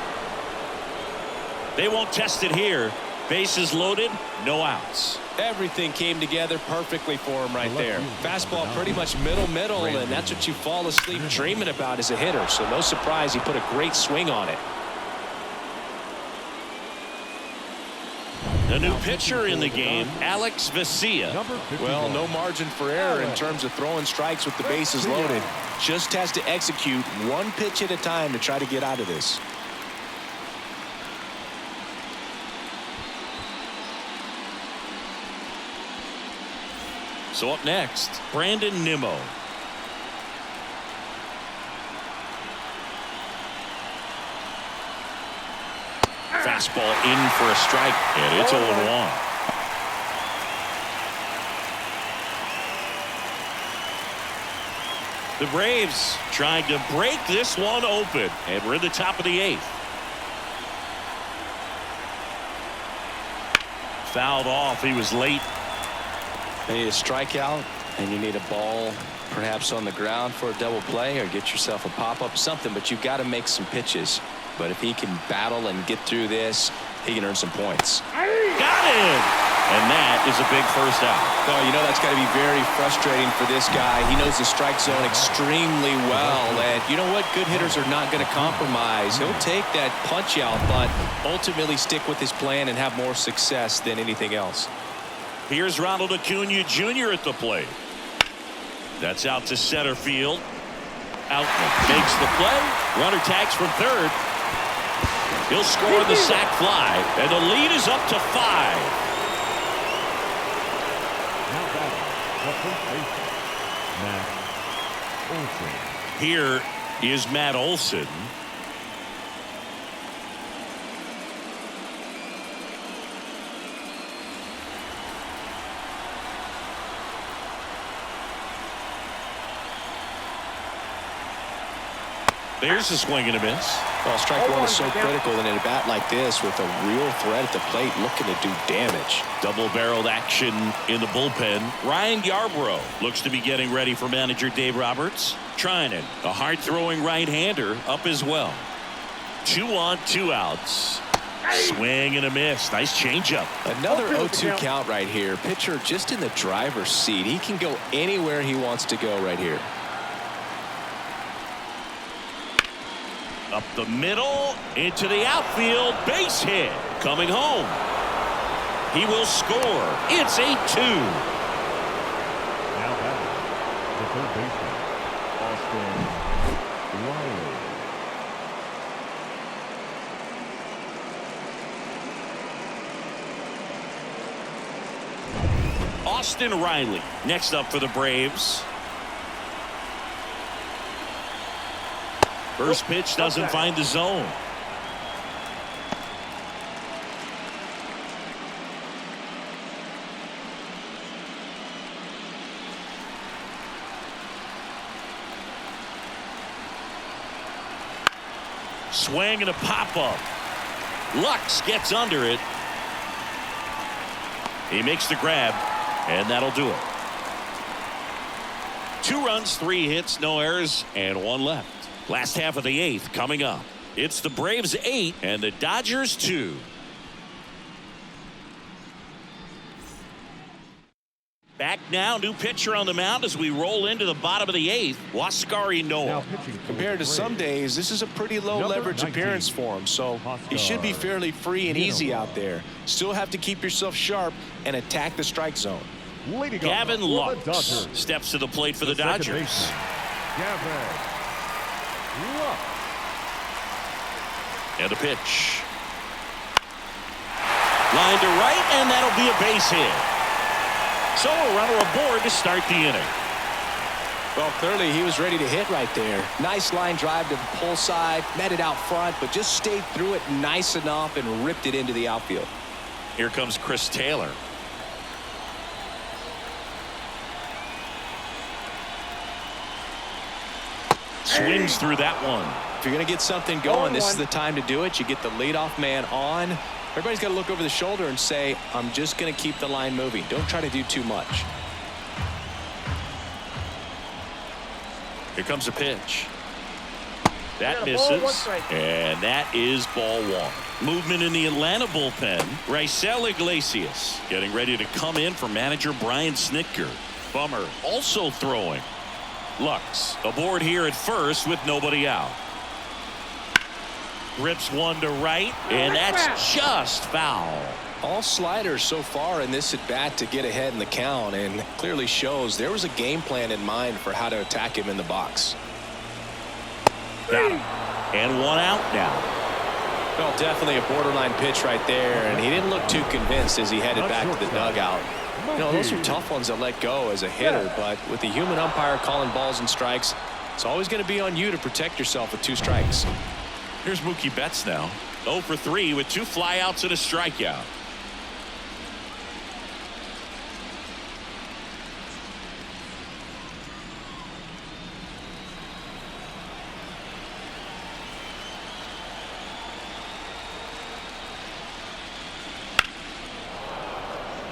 They won't test it here. Bases loaded, no outs. Everything came together perfectly for him right there. Fastball pretty much middle, and that's what you fall asleep dreaming about as a hitter. So no surprise he put a great swing on it. The new pitcher in the game, Alex Vesia. Well, no margin for error in terms of throwing strikes with the bases loaded. Just has to execute one pitch at a time to try to get out of this. So up next, Brandon Nimmo. Fastball in for a strike, and it's 0-1. The Braves trying to break this one open, and we're in the top of the 8th. Fouled off. He was late. You need a strikeout, and you need a ball perhaps on the ground for a double play, or get yourself a pop-up, something, but you've got to make some pitches. But if he can battle and get through this, he can earn some points. Got him! And that is a big first out. Oh, you know that's got to be very frustrating for this guy. He knows the strike zone extremely well, and you know what? Good hitters are not going to compromise. He'll take that punch out, but ultimately stick with his plan and have more success than anything else. Here's Ronald Acuna Jr. at the plate. That's out to center field. Outman makes the play. Runner tags from third. He'll score the sac fly, and the lead is up to 5. Now batting, the first baseman, Matt Olson. Here is Matt Olson. There's a swing and a miss. Well, strike one is so critical in a bat like this with a real threat at the plate looking to do damage. Double-barreled action in the bullpen. Ryan Yarbrough looks to be getting ready for manager Dave Roberts. Trinan, a hard-throwing right-hander, up as well. 2 on, 2 outs. Swing and a miss. Nice changeup. Another 0-2 count right here. Pitcher just in the driver's seat. He can go anywhere he wants to go right here. Up the middle, into the outfield, base hit. Coming home. He will score. It's 8-2. Now batting, the third baseman, Austin Riley. Austin Riley next up for the Braves. First pitch doesn't find the zone. Swing and a pop-up. Lux gets under it. He makes the grab, and that'll do it. 2 runs, 3 hits, no errors, and 1 left. Last half of the 8th coming up. It's the Braves 8 and the Dodgers 2. Back now, new pitcher on the mound as we roll into the bottom of the 8th. Huascar Ynoa. Compared to some days, this is a pretty low leverage appearance for him, so he should be fairly free and easy out there. Still have to keep yourself sharp and attack the strike zone. Gavin Lux steps to the plate for the Dodgers. Gavin Lux. And the pitch. Line to right, and that'll be a base hit. So a runner aboard to start the inning. Well, clearly he was ready to hit right there. Nice line drive to the pull side, met it out front, but just stayed through it nice enough and ripped it into the outfield. Here comes Chris Taylor. Swings through that one. If you're going to get something going, this is the time to do it. You get the leadoff man on. Everybody's got to look over the shoulder and say, I'm just going to keep the line moving. Don't try to do too much. Here comes a pitch. That misses. And that is ball one. Movement in the Atlanta bullpen. Raisel Iglesias getting ready to come in for manager Brian Snitker. Bummer also throwing. Lux aboard here at first with nobody out. Rips one to right, and that's just foul. All sliders so far in this at bat to get ahead in the count, and clearly shows there was a game plan in mind for how to attack him in the box. Got him. And one out now. Well, definitely a borderline pitch right there, and he didn't look too convinced as he headed back to the dugout. You know, those are tough ones to let go as a hitter, but with the human umpire calling balls and strikes, it's always going to be on you to protect yourself with 2 strikes. Here's Mookie Betts now. 0 for 3 with 2 flyouts and a strikeout.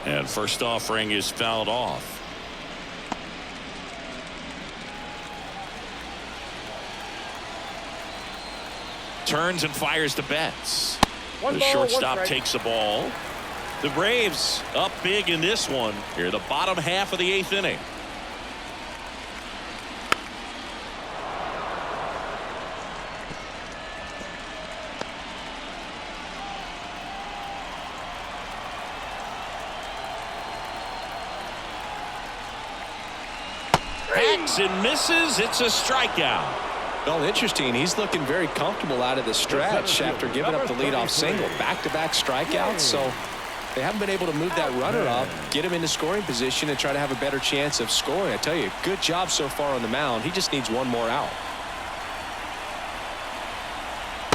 And first offering is fouled off. Turns and fires to Betts. The shortstop takes the ball. The Braves up big in this one. Here, the bottom half of the 8th inning. Hacks and misses. It's a strikeout. Well, interesting. He's looking very comfortable out of the stretch after giving up the leadoff single. Back-to-back strikeouts, so they haven't been able to move that runner up, get him into scoring position, and try to have a better chance of scoring. I tell you, good job so far on the mound. He just needs one more out.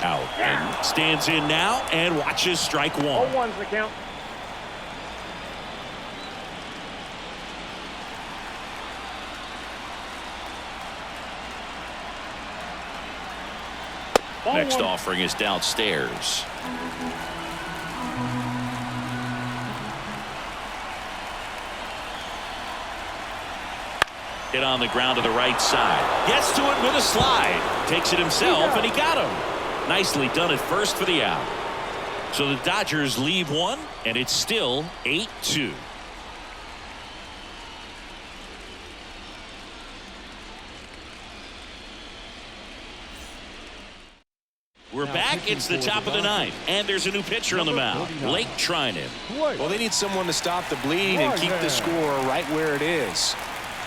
Out and stands in now and watches strike one. 0-1's the count. Next offering is downstairs. Hit on the ground to the right side. Gets to it with a slide. Takes it himself, and he got him. Nicely done at first for the out. So the Dodgers leave one, and it's still 8-2. We're back. It's the top of the 9th, and there's a new pitcher on the mound, Blake Trinan. Well, they need someone to stop the bleeding and keep the score right where it is.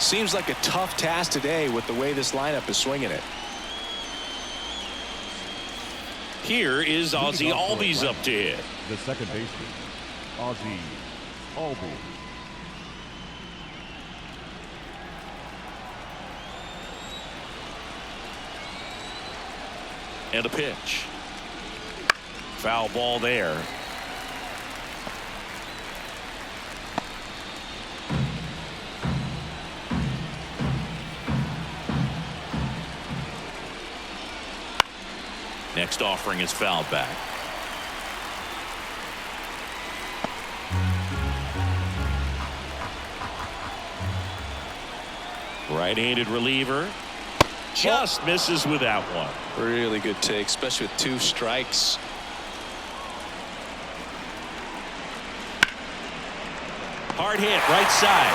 Seems like a tough task today with the way this lineup is swinging it. Here is Ozzie Albies up to hit. The second baseman, Ozzie Albies. And a pitch. Foul ball there. Next offering is fouled back. Right-handed reliever. Just misses with that one. Really good take, especially with 2 strikes. Hard hit, right side.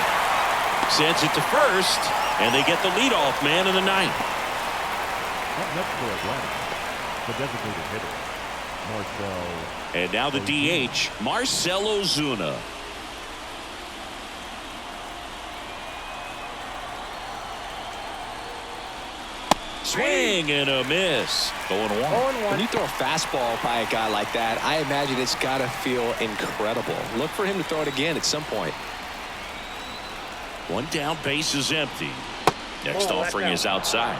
Sends it to first, and they get the leadoff man in the 9th. Up next for Atlanta, the designated hitter, Marcell. And now the DH, Marcell Ozuna. Swing and a miss. 0-1. When you throw a fastball by a guy like that, I imagine it's got to feel incredible. Look for him to throw it again at some point. One down, base is empty. Next offering is outside.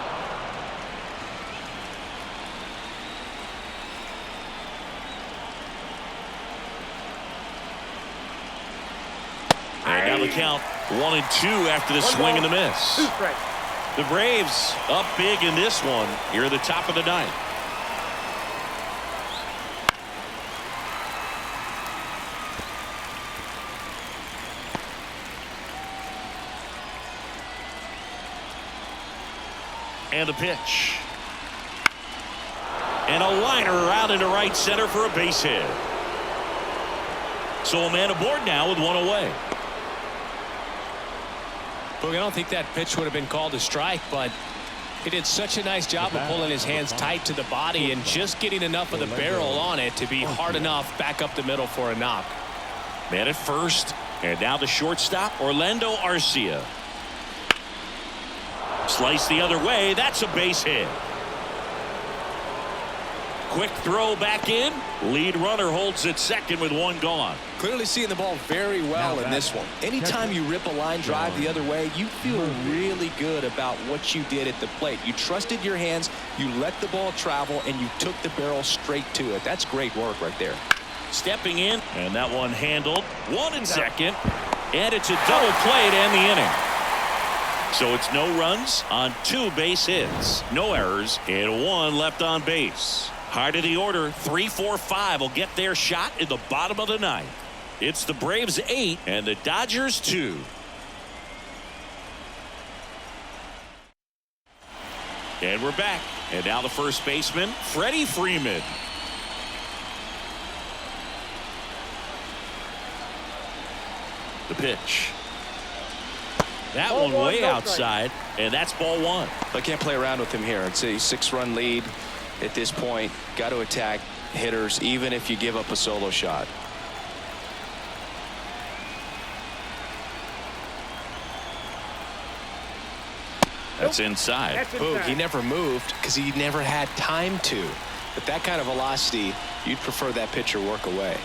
And now the count 1-2 after the swing and the miss. The Braves up big in this one here at the top of the ninth. And the pitch. And a liner out into right center for a base hit. So a man aboard now with one away. Look, I don't think that pitch would have been called a strike, but he did such a nice job of pulling his hands tight to the body and just getting enough of the barrel on it to be hard enough back up the middle for a knock. Man at first, and now the shortstop, Orlando Arcia. Slice the other way. That's a base hit. Quick throw back in. Lead runner holds at second with one gone. Clearly seeing the ball very well in this one. Anytime you rip a line drive the other way, you feel really good about what you did at the plate. You trusted your hands, you let the ball travel, and you took the barrel straight to it. That's great work right there. Stepping in, and that one handled. 1 and second, and it's a double play to end the inning. So it's no runs on 2 base hits, no errors, and 1 left on base. High of the order, 3, 4, 5 will get their shot in the bottom of the ninth. It's the Braves 8 and the Dodgers 2. And we're back. And now the first baseman, Freddie Freeman. The pitch. That one way outside, and that's ball 1. I can't play around with him here. It's a 6-run lead at this point. Got to attack hitters even if you give up a solo shot. That's inside. Boog, he never moved because he never had time to. But that kind of velocity, you'd prefer that pitcher work away.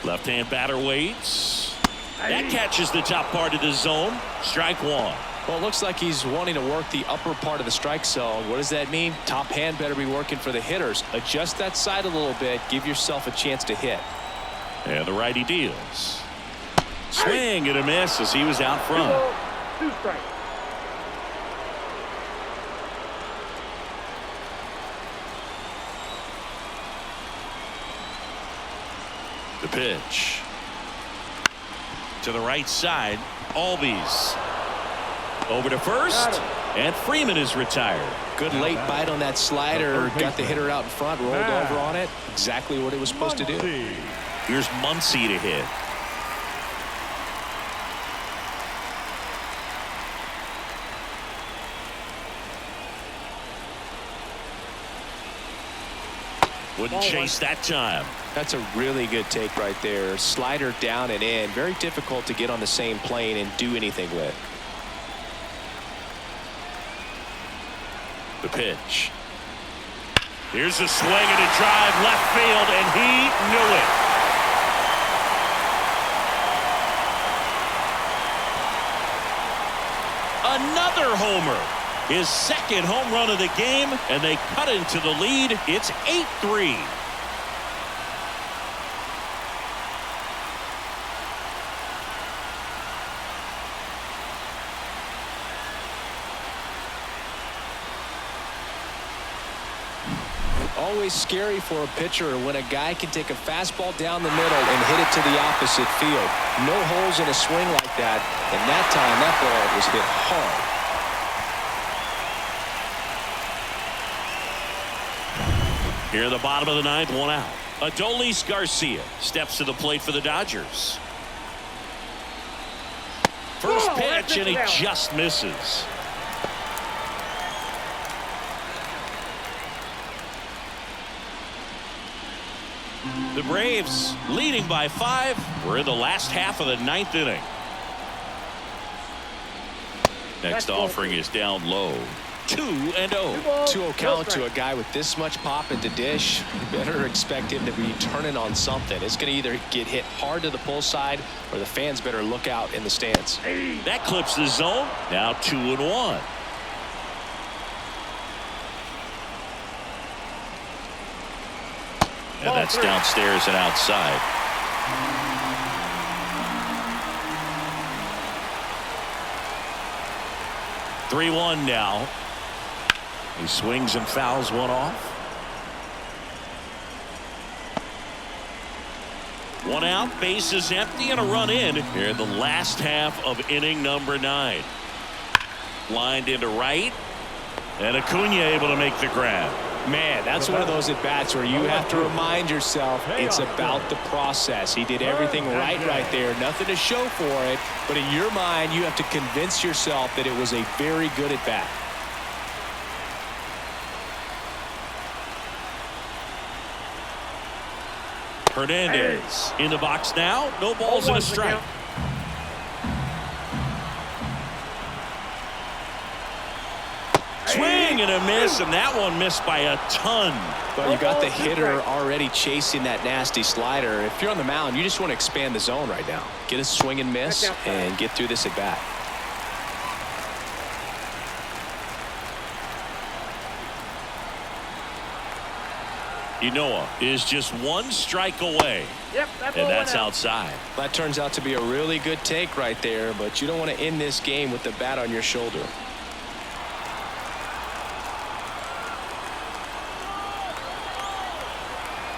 Left-hand batter waits. That catches the top part of the zone. Strike 1. Well, it looks like he's wanting to work the upper part of the strike zone. What does that mean? Top hand better be working for the hitters. Adjust that side a little bit. Give yourself a chance to hit. And the righty deals. Swing and a miss as he was out front. 2 strikes. The pitch. To the right side. Albies. Over to first. And Freeman is retired. Good late bite on that slider. Got the hitter out in front. Rolled over on it. Exactly what it was supposed to do. Here's Muncy to hit. Wouldn't chase that time. That's a really good take right there. Slider down and in. Very difficult to get on the same plane and do anything with. The pitch. Here's a swing and a drive left field, and he knew it. Another homer. His second home run of the game, and they cut into the lead. It's 8-3. Always scary for a pitcher when a guy can take a fastball down the middle and hit it to the opposite field. No holes in a swing like that, and that time that ball was hit hard. Here at the bottom of the ninth, 1 out. Adolis Garcia steps to the plate for the Dodgers. First pitch, and he just misses. The Braves leading by 5. We're in the last half of the ninth inning. Next offering is down low. 2-0. 2-0 count to a guy with this much pop at the dish. You better expect him to be turning on something. It's going to either get hit hard to the pull side or the fans better look out in the stands. That clips the zone. Now 2-1. And that's downstairs and outside. (3-1) now. He swings and fouls one off. One out, base is empty, and a run in here in the last half of inning number 9. Lined into right, and Acuna able to make the grab. Man, that's one of those at-bats where you have to remind yourself it's about the process. He did everything right there. Nothing to show for it, but in your mind, you have to convince yourself that it was a very good at-bat. Hernandez in the box now. No balls and a strike. Swing and a miss, and that one missed by a ton. But you got the hitter already chasing that nasty slider. If you're on the mound, you just want to expand the zone right now. Get a swing and miss and get through this at bat. Inoa is just one strike away. And that's outside. That turns out to be a really good take right there, but you don't want to end this game with the bat on your shoulder.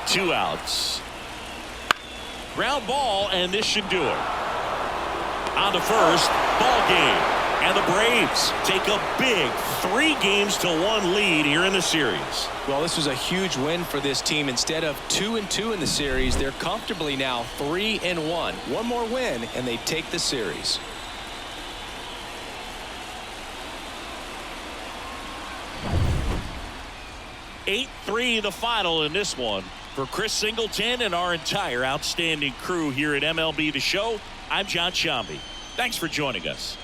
Two outs. Ground ball, and this should do it. On to first, ball game. And the Braves take a big 3-1 lead here in the series. Well, this was a huge win for this team. Instead of 2-2 in the series, they're comfortably now 3-1. One more win, and they take the series. (8-3) the final in this one. For Chris Singleton and our entire outstanding crew here at MLB The Show, I'm John Shambi. Thanks for joining us.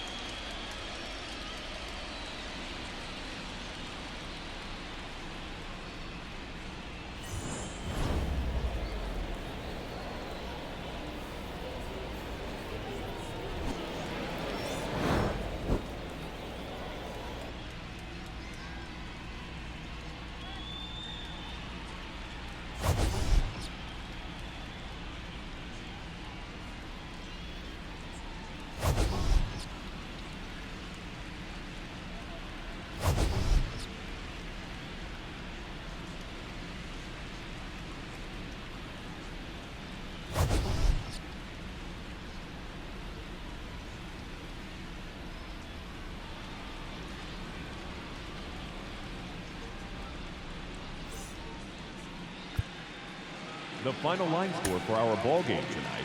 The final line score for our ball game tonight.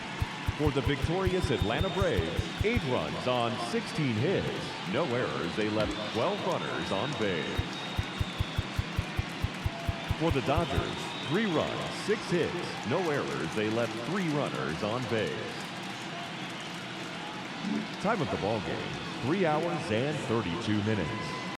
For the victorious Atlanta Braves, 8 runs on 16 hits. No errors. They left 12 runners on base. For the Dodgers, 3 runs, 6 hits. No errors. They left 3 runners on base. Time of the ball game, 3 hours and 32 minutes.